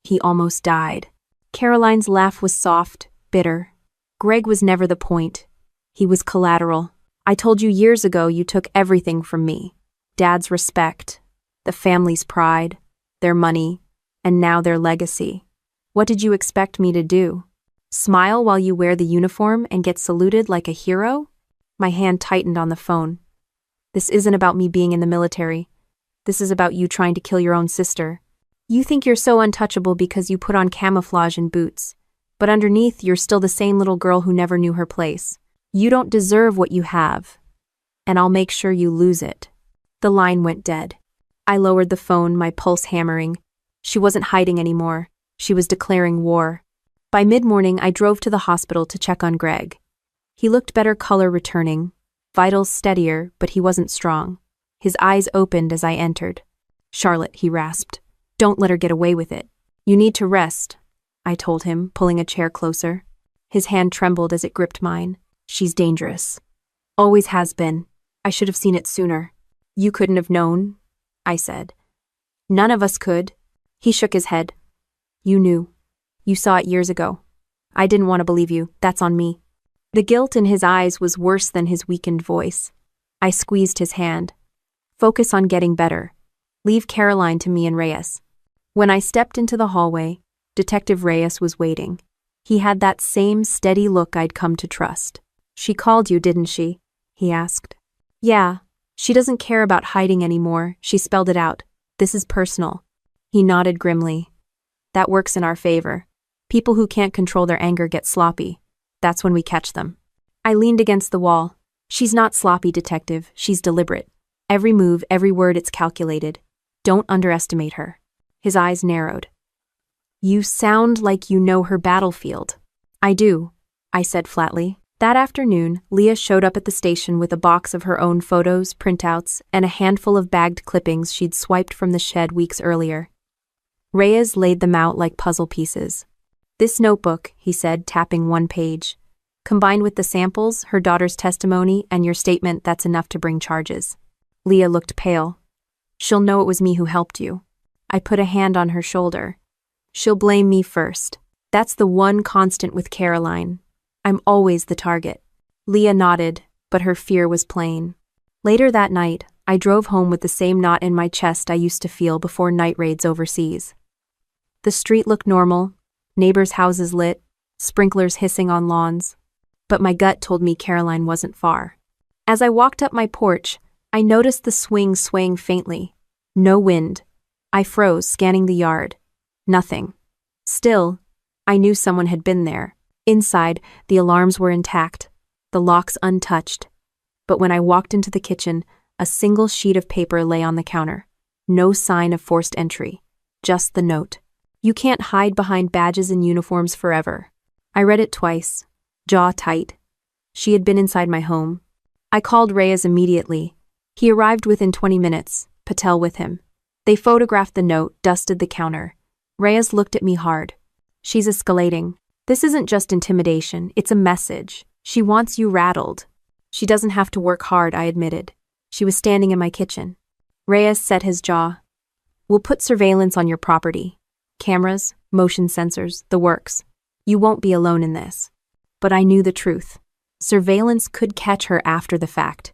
He almost died." Caroline's laugh was soft, bitter. "Greg was never the point. He was collateral. I told you years ago you took everything from me. Dad's respect, the family's pride, their money, and now their legacy. What did you expect me to do? Smile while you wear the uniform and get saluted like a hero?" My hand tightened on the phone. "This isn't about me being in the military. This is about you trying to kill your own sister. You think you're so untouchable because you put on camouflage and boots, but underneath you're still the same little girl who never knew her place. You don't deserve what you have, and I'll make sure you lose it." The line went dead. I lowered the phone, my pulse hammering. She wasn't hiding anymore. She was declaring war. By mid-morning, I drove to the hospital to check on Greg. He looked better, color returning, vitals steadier, but he wasn't strong. His eyes opened as I entered. "Charlotte," he rasped. "Don't let her get away with it. You need to rest," I told him, pulling a chair closer. His hand trembled as it gripped mine. "She's dangerous. Always has been. I should have seen it sooner." "You couldn't have known," I said. "None of us could." He shook his head. "You knew. You saw it years ago. I didn't want to believe you. That's on me." The guilt in his eyes was worse than his weakened voice. I squeezed his hand. "Focus on getting better. Leave Caroline to me and Reyes." When I stepped into the hallway, Detective Reyes was waiting. He had that same steady look I'd come to trust. "She called you, didn't she?" he asked. "Yeah. She doesn't care about hiding anymore. She spelled it out. This is personal." He nodded grimly. "That works in our favor. People who can't control their anger get sloppy. That's when we catch them." I leaned against the wall. "She's not sloppy, Detective. She's deliberate. Every move, every word, it's calculated. Don't underestimate her." His eyes narrowed. "You sound like you know her battlefield." "I do," I said flatly. That afternoon, Leah showed up at the station with a box of her own photos, printouts, and a handful of bagged clippings she'd swiped from the shed weeks earlier. Reyes laid them out like puzzle pieces. "This notebook," he said, tapping one page. "Combined with the samples, her daughter's testimony, and your statement, that's enough to bring charges." Leah looked pale. "She'll know it was me who helped you." I put a hand on her shoulder. "She'll blame me first. That's the one constant with Caroline. I'm always the target." Leah nodded, but her fear was plain. Later that night, I drove home with the same knot in my chest I used to feel before night raids overseas. The street looked normal, neighbors' houses lit, sprinklers hissing on lawns. But my gut told me Caroline wasn't far. As I walked up my porch, I noticed the swing swaying faintly. No wind. I froze, scanning the yard. Nothing. Still, I knew someone had been there. Inside, the alarms were intact, the locks untouched. But when I walked into the kitchen, a single sheet of paper lay on the counter. No sign of forced entry. Just the note. "You can't hide behind badges and uniforms forever." I read it twice, jaw tight. She had been inside my home. I called Reyes immediately. He arrived within 20 minutes, Patel with him. They photographed the note, dusted the counter. Reyes looked at me hard. "She's escalating. This isn't just intimidation, it's a message. She wants you rattled." "She doesn't have to work hard," I admitted. She was standing in my kitchen. Reyes set his jaw. "We'll put surveillance on your property. Cameras, motion sensors, the works. You won't be alone in this." But I knew the truth. Surveillance could catch her after the fact.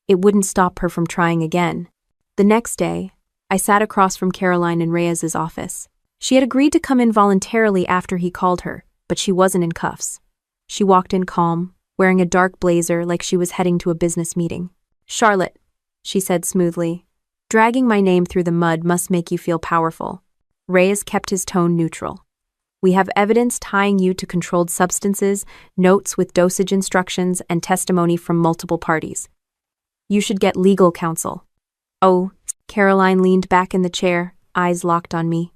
It wouldn't stop her from trying again. The next day, I sat across from Caroline in Reyes's office. She had agreed to come in voluntarily after he called her, but she wasn't in cuffs. She walked in calm, wearing a dark blazer like she was heading to a business meeting. "Charlotte," she said smoothly, "dragging my name through the mud must make you feel powerful." Reyes kept his tone neutral. "We have evidence tying you to controlled substances, notes with dosage instructions, and testimony from multiple parties. You should get legal counsel." "Oh," Caroline leaned back in the chair, eyes locked on me.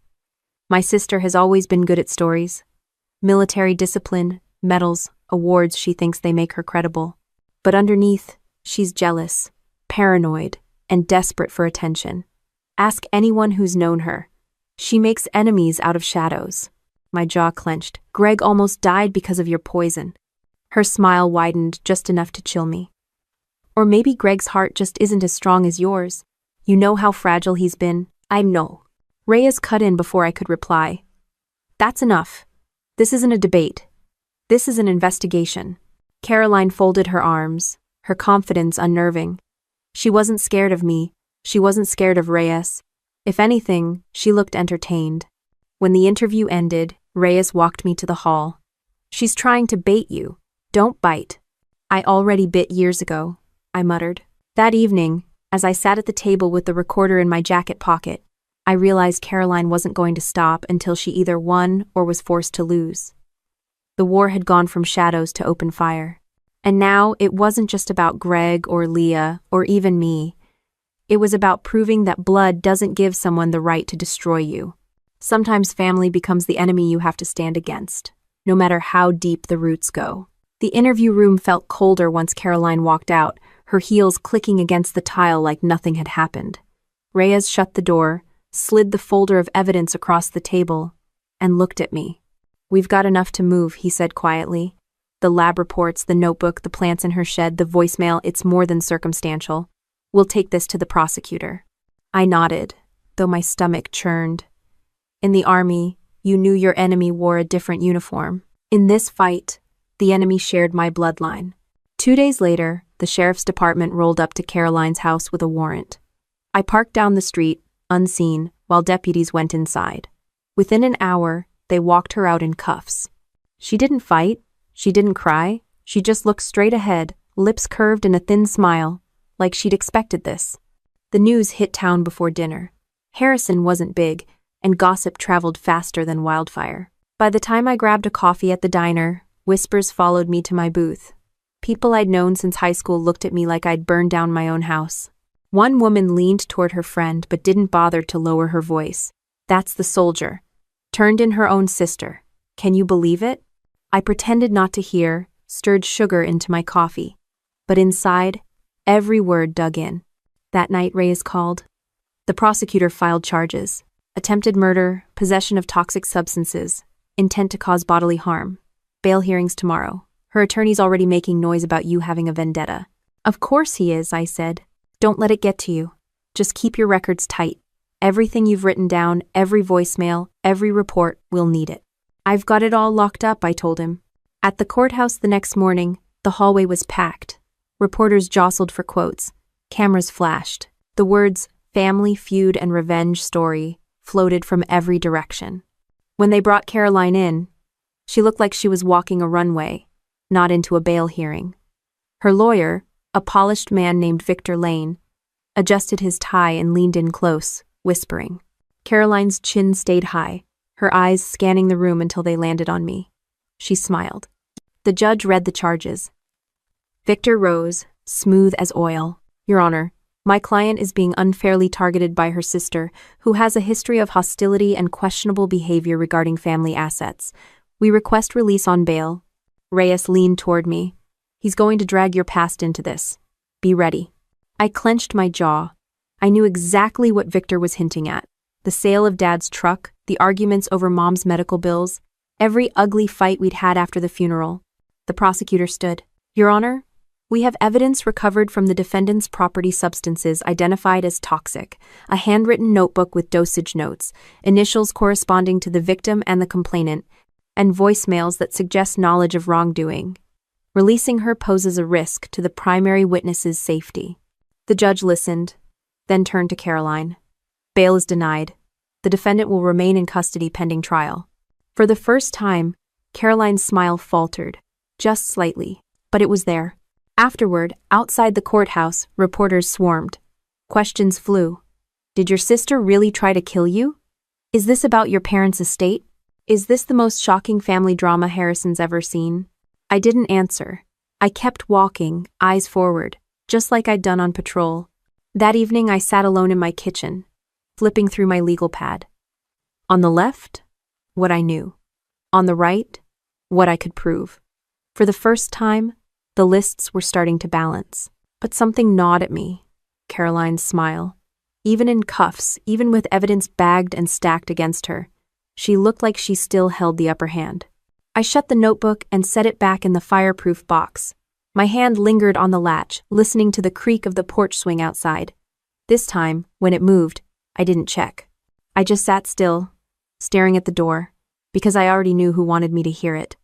My sister has always been good at stories. Military discipline, medals, awards, she thinks they make her credible. But underneath, she's jealous, paranoid, and desperate for attention. Ask anyone who's known her. She makes enemies out of shadows. My jaw clenched. Greg almost died because of your poison. Her smile widened just enough to chill me. Or maybe Greg's heart just isn't as strong as yours. You know how fragile he's been. I know. Reyes cut in before I could reply. That's enough. This isn't a debate. This is an investigation. Caroline folded her arms, her confidence unnerving. She wasn't scared of me. She wasn't scared of Reyes. If anything, she looked entertained. When the interview ended, Reyes walked me to the hall. She's trying to bait you. Don't bite. I already bit years ago, I muttered. That evening, as I sat at the table with the recorder in my jacket pocket, I realized Caroline wasn't going to stop until she either won or was forced to lose. The war had gone from shadows to open fire. And now it wasn't just about Greg or Leah or even me. It was about proving that blood doesn't give someone the right to destroy you. Sometimes family becomes the enemy you have to stand against, no matter how deep the roots go. The interview room felt colder once Caroline walked out, her heels clicking against the tile like nothing had happened. Reyes shut the door, slid the folder of evidence across the table, and looked at me. We've got enough to move, he said quietly. The lab reports, the notebook, the plants in her shed, the voicemail, it's more than circumstantial. We'll take this to the prosecutor. I nodded, though my stomach churned. In the army, you knew your enemy wore a different uniform. In this fight, the enemy shared my bloodline. 2 days later, the sheriff's department rolled up to Caroline's house with a warrant. I parked down the street, unseen, while deputies went inside. Within an hour, they walked her out in cuffs. She didn't fight. She didn't cry. She just looked straight ahead, lips curved in a thin smile, like she'd expected this. The news hit town before dinner. Harrison wasn't big, and gossip traveled faster than wildfire. By the time I grabbed a coffee at the diner, whispers followed me to my booth. People I'd known since high school looked at me like I'd burned down my own house. One woman leaned toward her friend but didn't bother to lower her voice. That's the soldier. Turned in her own sister. Can you believe it? I pretended not to hear, stirred sugar into my coffee. But inside, every word dug in. That night, Reyes called. The prosecutor filed charges. Attempted murder, possession of toxic substances, intent to cause bodily harm. Bail hearings tomorrow. Her attorney's already making noise about you having a vendetta. Of course he is, I said. Don't let it get to you. Just keep your records tight. Everything you've written down, every voicemail, every report, we'll need it. I've got it all locked up, I told him. At the courthouse the next morning, the hallway was packed. Reporters jostled for quotes. Cameras flashed. The words, family, feud, and revenge story floated from every direction. When they brought Caroline in, she looked like she was walking a runway, not into a bail hearing. Her lawyer, a polished man named Victor Lane, adjusted his tie and leaned in close, whispering. Caroline's chin stayed high, her eyes scanning the room until they landed on me. She smiled. The judge read the charges. Victor rose, smooth as oil. Your Honor, my client is being unfairly targeted by her sister, who has a history of hostility and questionable behavior regarding family assets. We request release on bail. Reyes leaned toward me. He's going to drag your past into this. Be ready. I clenched my jaw. I knew exactly what Victor was hinting at. The sale of Dad's truck, the arguments over Mom's medical bills, every ugly fight we'd had after the funeral. The prosecutor stood. Your Honor, we have evidence recovered from the defendant's property substances identified as toxic, a handwritten notebook with dosage notes, initials corresponding to the victim and the complainant, and voicemails that suggest knowledge of wrongdoing. Releasing her poses a risk to the primary witness's safety. The judge listened, then turned to Caroline. Bail is denied. The defendant will remain in custody pending trial. For the first time, Caroline's smile faltered, just slightly, but it was there. Afterward, outside the courthouse, reporters swarmed. Questions flew. Did your sister really try to kill you? Is this about your parents' estate? Is this the most shocking family drama Harrison's ever seen? I didn't answer. I kept walking, eyes forward, just like I'd done on patrol. That evening I sat alone in my kitchen, flipping through my legal pad. On the left, what I knew. On the right, what I could prove. For the first time, the lists were starting to balance. But something gnawed at me. Caroline's smile. Even in cuffs, even with evidence bagged and stacked against her, she looked like she still held the upper hand. I shut the notebook and set it back in the fireproof box. My hand lingered on the latch, listening to the creak of the porch swing outside. This time, when it moved, I didn't check. I just sat still, staring at the door, because I already knew who wanted me to hear it.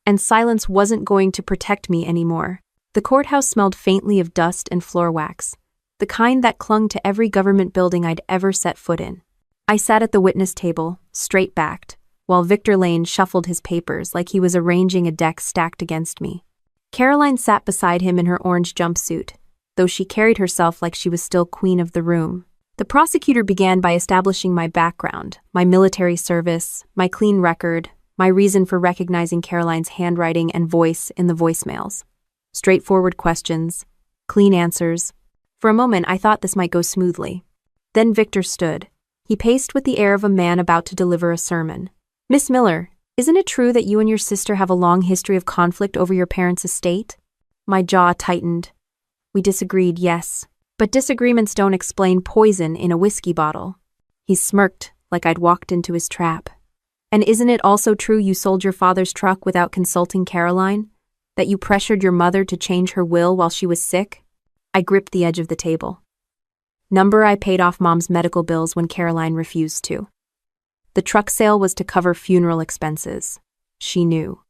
And silence wasn't going to protect me anymore. The courthouse smelled faintly of dust and floor wax, the kind that clung to every government building I'd ever set foot in. I sat at the witness table, straight-backed, while Victor Lane shuffled his papers like he was arranging a deck stacked against me. Caroline sat beside him in her orange jumpsuit, though she carried herself like she was still queen of the room. The prosecutor began by establishing my background, my military service, my clean record, my reason for recognizing Caroline's handwriting and voice in the voicemails. Straightforward questions, clean answers. For a moment, I thought this might go smoothly. Then Victor stood. He paced with the air of a man about to deliver a sermon. "Miss Miller, isn't it true that you and your sister have a long history of conflict over your parents' estate?" My jaw tightened. We disagreed, yes. But disagreements don't explain poison in a whiskey bottle. He smirked like I'd walked into his trap. "And isn't it also true you sold your father's truck without consulting Caroline? That you pressured your mother to change her will while she was sick?" I gripped the edge of the table. Number I paid off Mom's medical bills when Caroline refused to. The truck sale was to cover funeral expenses. She knew.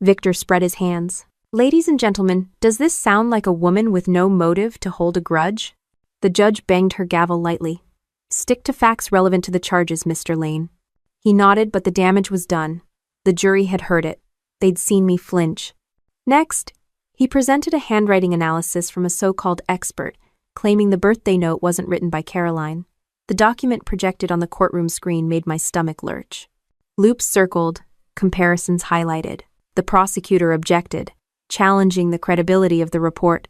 Victor spread his hands. "Ladies and gentlemen, does this sound like a woman with no motive to hold a grudge?" The judge banged her gavel lightly. "Stick to facts relevant to the charges, Mr. Lane." He nodded, but the damage was done. The jury had heard it. They'd seen me flinch. Next, he presented a handwriting analysis from a so-called expert, claiming the birthday note wasn't written by Caroline. The document projected on the courtroom screen made my stomach lurch. Loops circled, comparisons highlighted. The prosecutor objected, challenging the credibility of the report,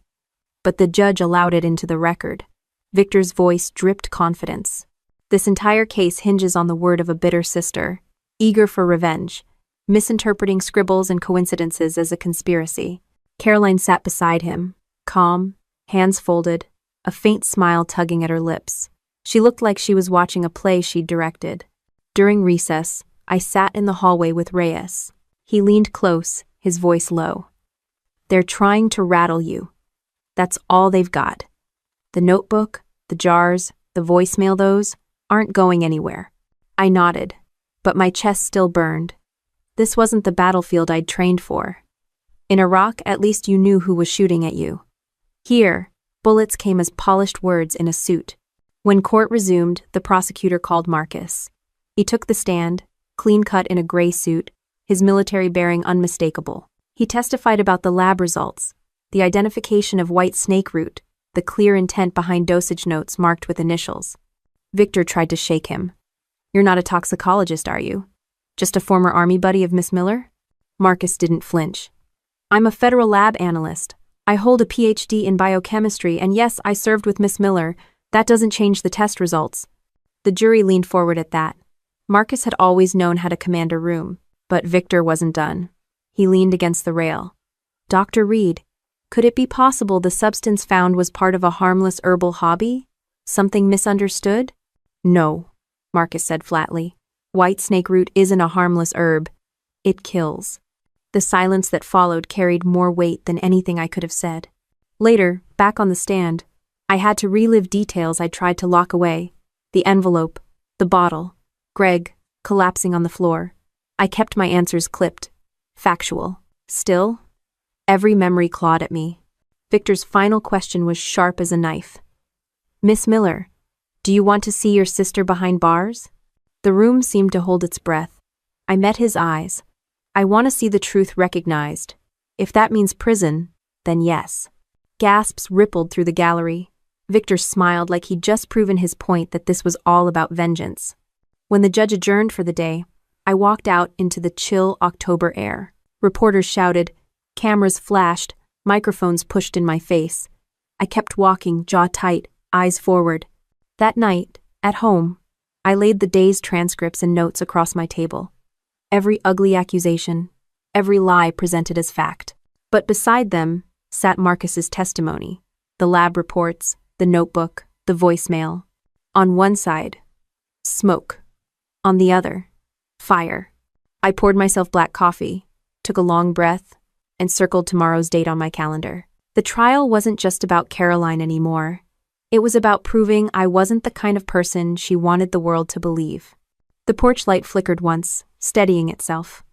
but the judge allowed it into the record. Victor's voice dripped confidence. "This entire case hinges on the word of a bitter sister, eager for revenge, misinterpreting scribbles and coincidences as a conspiracy." Caroline sat beside him, calm, hands folded, a faint smile tugging at her lips. She looked like she was watching a play she'd directed. During recess, I sat in the hallway with Reyes. He leaned close, his voice low. "They're trying to rattle you. That's all they've got. The notebook, the jars, the voicemail, those aren't going anywhere." I nodded, but my chest still burned. This wasn't the battlefield I'd trained for. In Iraq, at least you knew who was shooting at you. Here, bullets came as polished words in a suit. When court resumed, the prosecutor called Marcus. He took the stand, clean-cut in a gray suit, his military bearing unmistakable. He testified about the lab results, the identification of white snake root, the clear intent behind dosage notes marked with initials. Victor tried to shake him. "You're not a toxicologist, are you? Just a former army buddy of Miss Miller?" Marcus didn't flinch. "I'm a federal lab analyst. I hold a PhD in biochemistry, and yes, I served with Miss Miller. That doesn't change the test results." The jury leaned forward at that. Marcus had always known how to command a room, but Victor wasn't done. He leaned against the rail. "Dr. Reed, could it be possible the substance found was part of a harmless herbal hobby? Something misunderstood?" "No," Marcus said flatly. "White snake root isn't a harmless herb. It kills." The silence that followed carried more weight than anything I could have said. Later, back on the stand, I had to relive details I'd tried to lock away. The envelope, the bottle, Greg, collapsing on the floor. I kept my answers clipped, factual. Still, every memory clawed at me. Victor's final question was sharp as a knife. "Miss Miller, do you want to see your sister behind bars?" The room seemed to hold its breath. I met his eyes. "I want to see the truth recognized. If that means prison, then yes." Gasps rippled through the gallery. Victor smiled like he'd just proven his point that this was all about vengeance. When the judge adjourned for the day, I walked out into the chill October air. Reporters shouted, cameras flashed, microphones pushed in my face. I kept walking, jaw tight, eyes forward. That night, at home, I laid the day's transcripts and notes across my table. Every ugly accusation, every lie presented as fact. But beside them sat Marcus's testimony, the lab reports, the notebook, the voicemail. On one side, smoke. On the other, fire. I poured myself black coffee, took a long breath, and circled tomorrow's date on my calendar. The trial wasn't just about Caroline anymore. It was about proving I wasn't the kind of person she wanted the world to believe. The porch light flickered once, steadying itself.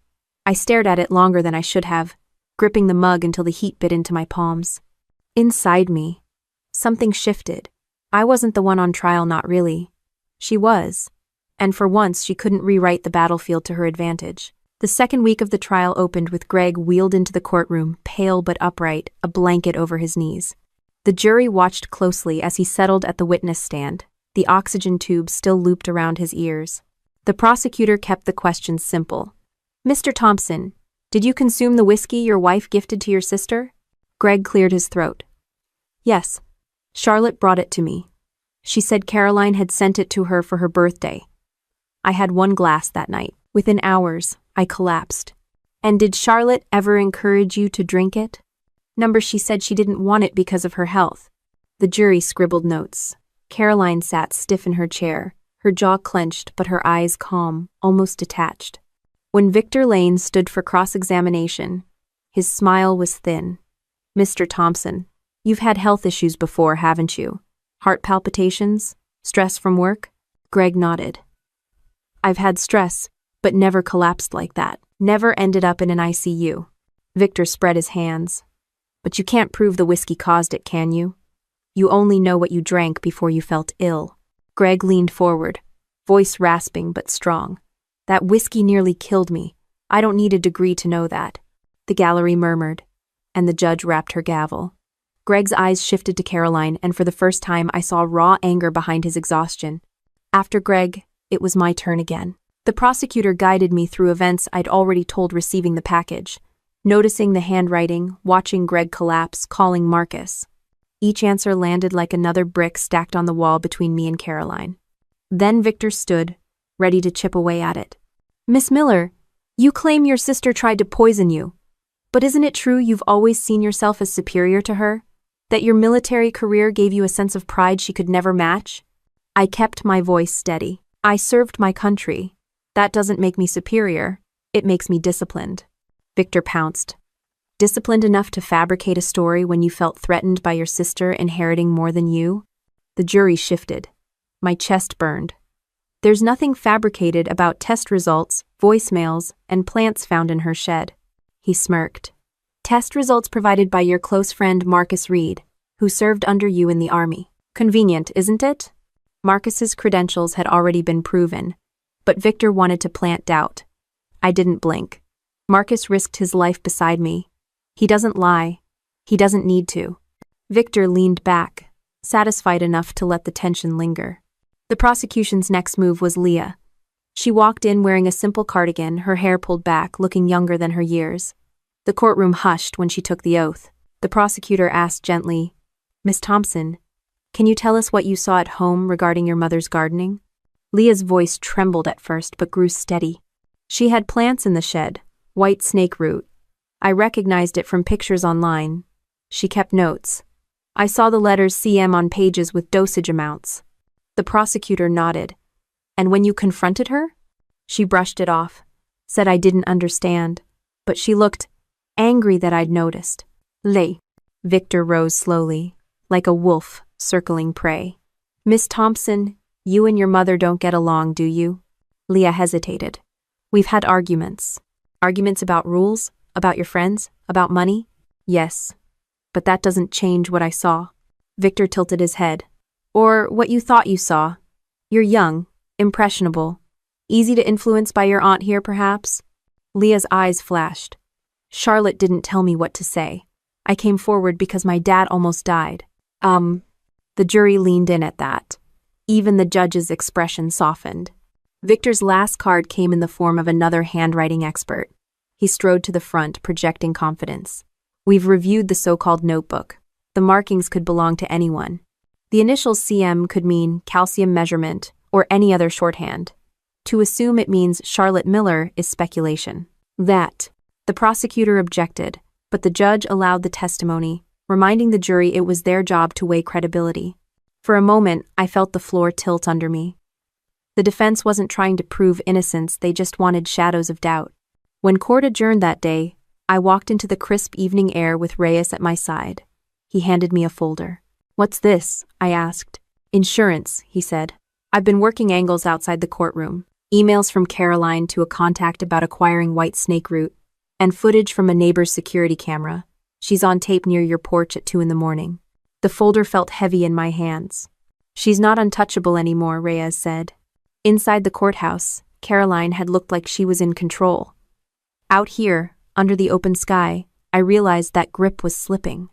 I stared at it longer than I should have, gripping the mug until the heat bit into my palms. Inside me, something shifted. I wasn't the one on trial, not really. She was. And for once, she couldn't rewrite the battlefield to her advantage. The second week of the trial opened with Greg wheeled into the courtroom, pale but upright, a blanket over his knees. The jury watched closely as he settled at the witness stand, the oxygen tube still looped around his ears. The prosecutor kept the questions simple. Mr. Thompson, did you consume the whiskey your wife gifted to your sister? Greg cleared his throat. Yes. Charlotte brought it to me. She said Caroline had sent it to her for her birthday. I had one glass that night. Within hours, I collapsed. And did Charlotte ever encourage you to drink it? She said she didn't want it because of her health. The jury scribbled notes. Caroline sat stiff in her chair, her jaw clenched but her eyes calm, almost detached. When Victor Lane stood for cross-examination, his smile was thin. Mr. Thompson, you've had health issues before, haven't you? Heart palpitations? Stress from work? Greg nodded. I've had stress, but never collapsed like that. Never ended up in an ICU. Victor spread his hands. But you can't prove the whiskey caused it, can you? You only know what you drank before you felt ill. Greg leaned forward, voice rasping but strong. That whiskey nearly killed me. I don't need a degree to know that. The gallery murmured, and the judge rapped her gavel. Greg's eyes shifted to Caroline, and for the first time I saw raw anger behind his exhaustion. After Greg, it was my turn again. The prosecutor guided me through events I'd already told receiving the package, noticing the handwriting, watching Greg collapse, calling Marcus. Each answer landed like another brick stacked on the wall between me and Caroline. Then Victor stood, ready to chip away at it. Miss Miller, you claim your sister tried to poison you. But isn't it true you've always seen yourself as superior to her? That your military career gave you a sense of pride she could never match? I kept my voice steady. I served my country. That doesn't make me superior. It makes me disciplined. Victor pounced. Disciplined enough to fabricate a story when you felt threatened by your sister inheriting more than you? The jury shifted. My chest burned. There's nothing fabricated about test results, voicemails, and plants found in her shed. He smirked. Test results provided by your close friend Marcus Reed, who served under you in the army. Convenient, isn't it? Marcus's credentials had already been proven, but Victor wanted to plant doubt. I didn't blink. Marcus risked his life beside me. He doesn't lie. He doesn't need to. Victor leaned back, satisfied enough to let the tension linger. The prosecution's next move was Leah. She walked in wearing a simple cardigan, her hair pulled back, looking younger than her years. The courtroom hushed when she took the oath. The prosecutor asked gently, Miss Thompson, can you tell us what you saw at home regarding your mother's gardening? Leah's voice trembled at first but grew steady. She had plants in the shed, white snake root. I recognized it from pictures online. She kept notes. I saw the letters CM on pages with dosage amounts. The prosecutor nodded. And when you confronted her? She brushed it off, said I didn't understand, but she looked angry that I'd noticed. Victor rose slowly, like a wolf circling prey. Miss Thompson, you and your mother don't get along, do you? Leah hesitated. We've had arguments. Arguments about rules, about your friends, about money? Yes, but that doesn't change what I saw. Victor tilted his head. Or what you thought you saw. You're young, impressionable, easy to influence by your aunt here, perhaps? Leah's eyes flashed. Charlotte didn't tell me what to say. I came forward because my dad almost died. The jury leaned in at that. Even the judge's expression softened. Victor's last card came in the form of another handwriting expert. He strode to the front, projecting confidence. We've reviewed the so-called notebook. The markings could belong to anyone. The initials CM could mean calcium measurement or any other shorthand. To assume it means Charlotte Miller is speculation. The prosecutor objected, but the judge allowed the testimony, reminding the jury it was their job to weigh credibility. For a moment, I felt the floor tilt under me. The defense wasn't trying to prove innocence, they just wanted shadows of doubt. When court adjourned that day, I walked into the crisp evening air with Reyes at my side. He handed me a folder. "What's this?" I asked. "Insurance," he said. "I've been working angles outside the courtroom. Emails from Caroline to a contact about acquiring white snake root, and footage from a neighbor's security camera. She's on tape near your porch at 2 a.m. The folder felt heavy in my hands. "She's not untouchable anymore," Reyes said. Inside the courthouse, Caroline had looked like she was in control. Out here, under the open sky, I realized that grip was slipping.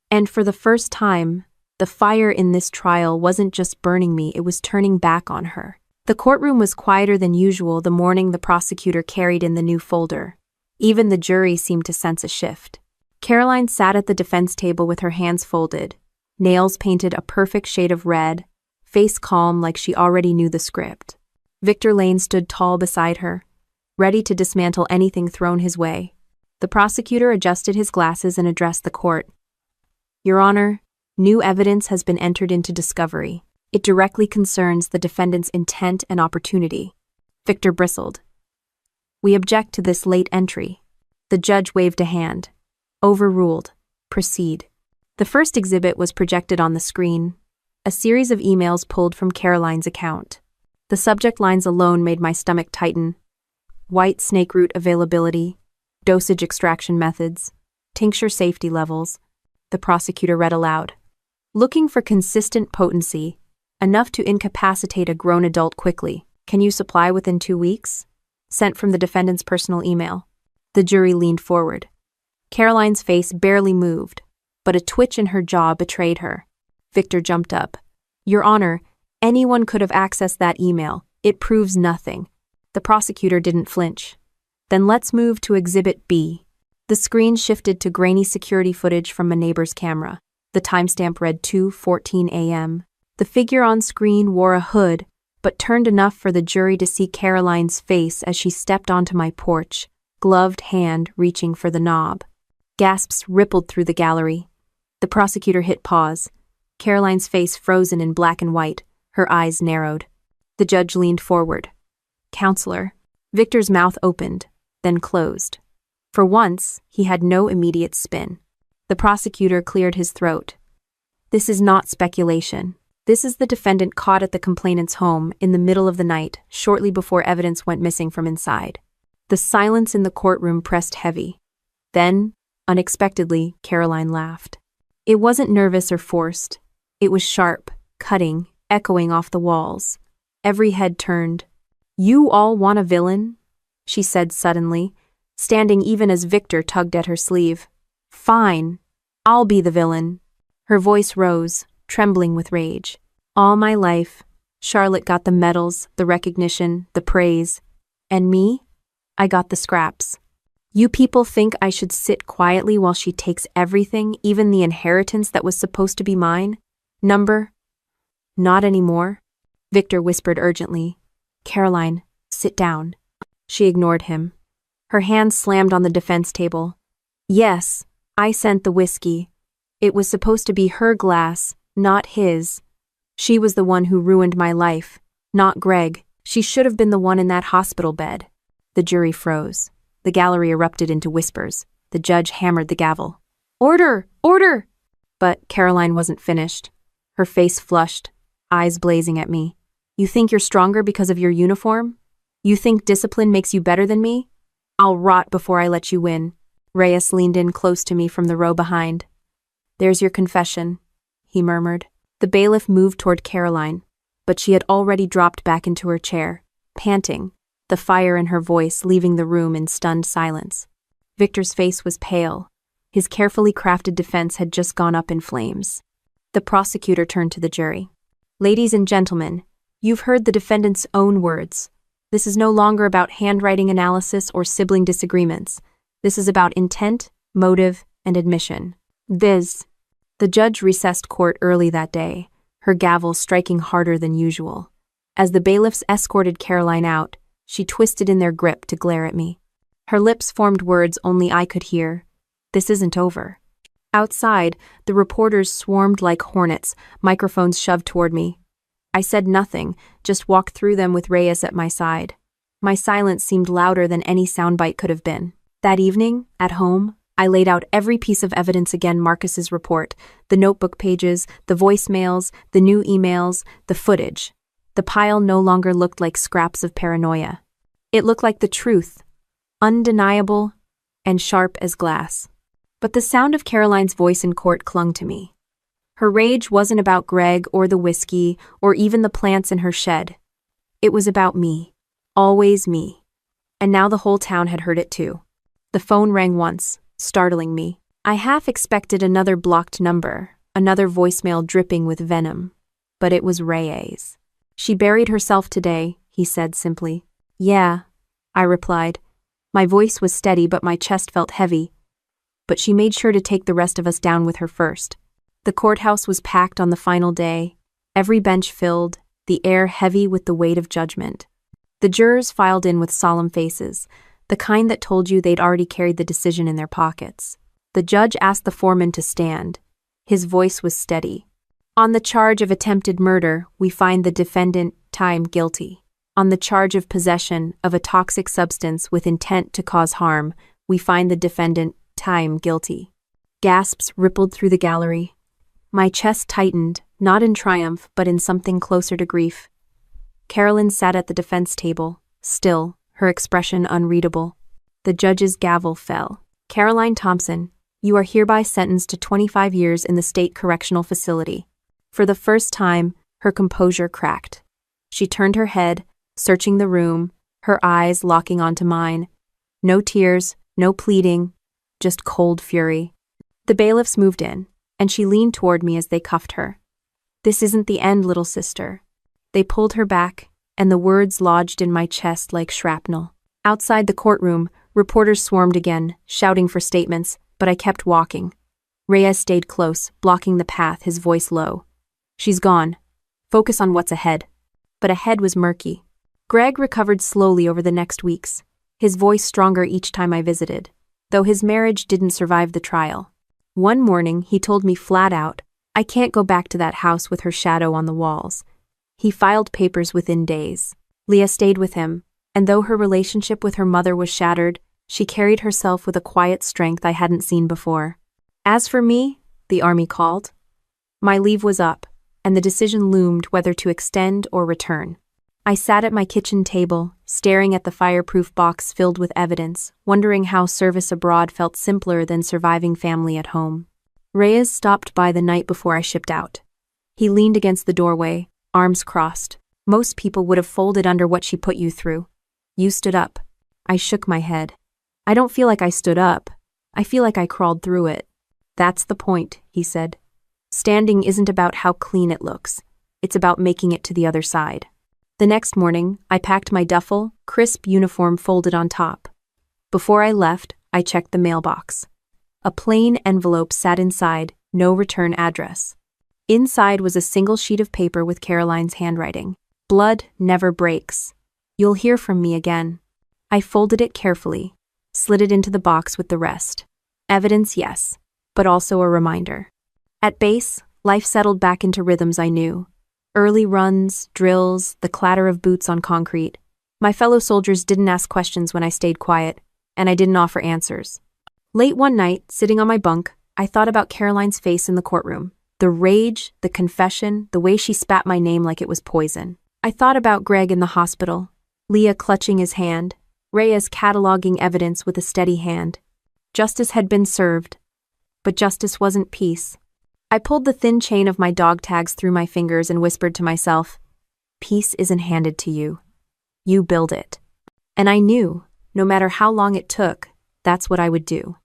And for the first time, the fire in this trial wasn't just burning me, it was turning back on her. The courtroom was quieter than usual the morning the prosecutor carried in the new folder. Even the jury seemed to sense a shift. Caroline sat at the defense table with her hands folded, nails painted a perfect shade of red, face calm like she already knew the script. Victor Lane stood tall beside her, ready to dismantle anything thrown his way. The prosecutor adjusted his glasses and addressed the court. "Your Honor, new evidence has been entered into discovery. It directly concerns the defendant's intent and opportunity." Victor bristled. "We object to this late entry." The judge waved a hand. "Overruled. Proceed." The first exhibit was projected on the screen, a series of emails pulled from Caroline's account. The subject lines alone made my stomach tighten. White snake root availability, dosage extraction methods, tincture safety levels. The prosecutor read aloud. "Looking for consistent potency, enough to incapacitate a grown adult quickly. Can you supply within 2 weeks?" Sent from the defendant's personal email. The jury leaned forward. Caroline's face barely moved, but a twitch in her jaw betrayed her. Victor jumped up. "Your Honor, anyone could have accessed that email. It proves nothing." The prosecutor didn't flinch. "Then let's move to Exhibit B." The screen shifted to grainy security footage from a neighbor's camera. The timestamp read 2:14 a.m. The figure on screen wore a hood, but turned enough for the jury to see Caroline's face as she stepped onto my porch, gloved hand reaching for the knob. Gasps rippled through the gallery. The prosecutor hit pause. Caroline's face frozen in black and white, her eyes narrowed. The judge leaned forward. "Counselor." Victor's mouth opened, then closed. For once, he had no immediate spin. The prosecutor cleared his throat. "This is not speculation. This is the defendant caught at the complainant's home in the middle of the night, shortly before evidence went missing from inside." The silence in the courtroom pressed heavy. Then, unexpectedly, Caroline laughed. It wasn't nervous or forced. It was sharp, cutting, echoing off the walls. Every head turned. "You all want a villain?" she said suddenly, standing even as Victor tugged at her sleeve. "Fine. I'll be the villain." Her voice rose, trembling with rage. "All my life, Charlotte got the medals, the recognition, the praise. And me? I got the scraps. You people think I should sit quietly while she takes everything, even the inheritance that was supposed to be mine? Number? Not anymore." Victor whispered urgently. "Caroline, sit down." She ignored him. Her hand slammed on the defense table. "Yes, I sent the whiskey. It was supposed to be her glass, not his. She was the one who ruined my life, not Greg. She should have been the one in that hospital bed." The jury froze. The gallery erupted into whispers. The judge hammered the gavel. "Order! Order!" But Caroline wasn't finished. Her face flushed, eyes blazing at me. "You think you're stronger because of your uniform? You think discipline makes you better than me? I'll rot before I let you win." Reyes leaned in close to me from the row behind. "There's your confession," he murmured. The bailiff moved toward Caroline, but she had already dropped back into her chair, panting, the fire in her voice leaving the room in stunned silence. Victor's face was pale. His carefully crafted defense had just gone up in flames. The prosecutor turned to the jury. "Ladies and gentlemen, you've heard the defendant's own words. This is no longer about handwriting analysis or sibling disagreements. This is about intent, motive, and admission. The judge recessed court early that day, her gavel striking harder than usual. As the bailiffs escorted Caroline out, she twisted in their grip to glare at me. Her lips formed words only I could hear. This isn't over. Outside, the reporters swarmed like hornets, microphones shoved toward me. I said nothing, just walked through them with Reyes at my side. My silence seemed louder than any soundbite could have been. That evening, at home, I laid out every piece of evidence again: Marcus's report, the notebook pages, the voicemails, the new emails, the footage. The pile no longer looked like scraps of paranoia. It looked like the truth, undeniable and sharp as glass. But the sound of Caroline's voice in court clung to me. Her rage wasn't about Greg or the whiskey or even the plants in her shed. It was about me. Always me. And now the whole town had heard it too. The phone rang once, startling me. I half expected another blocked number, another voicemail dripping with venom. But it was Reyes. "She buried herself today," he said simply. "Yeah," I replied. My voice was steady, but my chest felt heavy. But she made sure to take the rest of us down with her first. The courthouse was packed on the final day, every bench filled, the air heavy with the weight of judgment. The jurors filed in with solemn faces, the kind that told you they'd already carried the decision in their pockets. The judge asked the foreman to stand. His voice was steady. "On the charge of attempted murder, we find the defendant, Time, guilty. On the charge of possession of a toxic substance with intent to cause harm, we find the defendant, Time, guilty." Gasps rippled through the gallery. My chest tightened, not in triumph, but in something closer to grief. Carolyn sat at the defense table, still, her expression unreadable. The judge's gavel fell. "Caroline Thompson, you are hereby sentenced to 25 years in the state correctional facility." For the first time, her composure cracked. She turned her head, searching the room, her eyes locking onto mine. No tears, no pleading, just cold fury. The bailiffs moved in, and she leaned toward me as they cuffed her. "This isn't the end, little sister." They pulled her back, and the words lodged in my chest like shrapnel. Outside the courtroom, reporters swarmed again, shouting for statements, but I kept walking. Reyes stayed close, blocking the path, his voice low. "She's gone. Focus on what's ahead." But ahead was murky. Greg recovered slowly over the next weeks, his voice stronger each time I visited, though his marriage didn't survive the trial. One morning, he told me flat out, "I can't go back to that house with her shadow on the walls." He filed papers within days. Leah stayed with him, and though her relationship with her mother was shattered, she carried herself with a quiet strength I hadn't seen before. As for me, the army called. My leave was up, and the decision loomed whether to extend or return. I sat at my kitchen table, staring at the fireproof box filled with evidence, wondering how service abroad felt simpler than surviving family at home. Reyes stopped by the night before I shipped out. He leaned against the doorway, arms crossed. "Most people would have folded under what she put you through. You stood up." I shook my head. "I don't feel like I stood up. I feel like I crawled through it." "That's the point," he said. "Standing isn't about how clean it looks. It's about making it to the other side." The next morning, I packed my duffel, crisp uniform folded on top. Before I left, I checked the mailbox. A plain envelope sat inside, no return address. Inside was a single sheet of paper with Caroline's handwriting. "Blood never breaks. You'll hear from me again." I folded it carefully, slid it into the box with the rest. Evidence, yes, but also a reminder. At base, life settled back into rhythms I knew. Early runs, drills, the clatter of boots on concrete. My fellow soldiers didn't ask questions when I stayed quiet, and I didn't offer answers. Late one night, sitting on my bunk, I thought about Caroline's face in the courtroom. The rage, the confession, the way she spat my name like it was poison. I thought about Greg in the hospital, Leah clutching his hand, Reyes cataloging evidence with a steady hand. Justice had been served, but justice wasn't peace. I pulled the thin chain of my dog tags through my fingers and whispered to myself, "Peace isn't handed to you. You build it." And I knew, no matter how long it took, that's what I would do.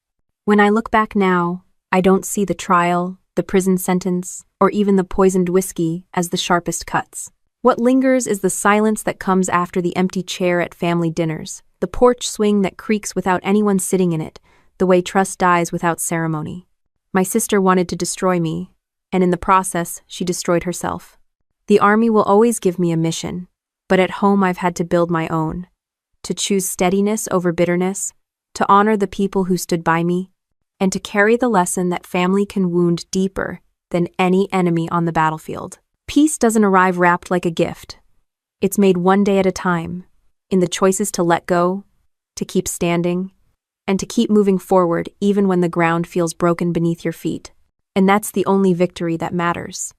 When I look back now, I don't see the trial, the prison sentence, or even the poisoned whiskey as the sharpest cuts. What lingers is the silence that comes after the empty chair at family dinners, the porch swing that creaks without anyone sitting in it, the way trust dies without ceremony. My sister wanted to destroy me, and in the process, she destroyed herself. The army will always give me a mission, But at home, I've had to build my own, to choose steadiness over bitterness, to honor the people who stood by me, and to carry the lesson that family can wound deeper than any enemy on the battlefield. Peace doesn't arrive wrapped like a gift. It's made one day at a time, in the choices to let go, to keep standing, and to keep moving forward even when the ground feels broken beneath your feet. And that's the only victory that matters.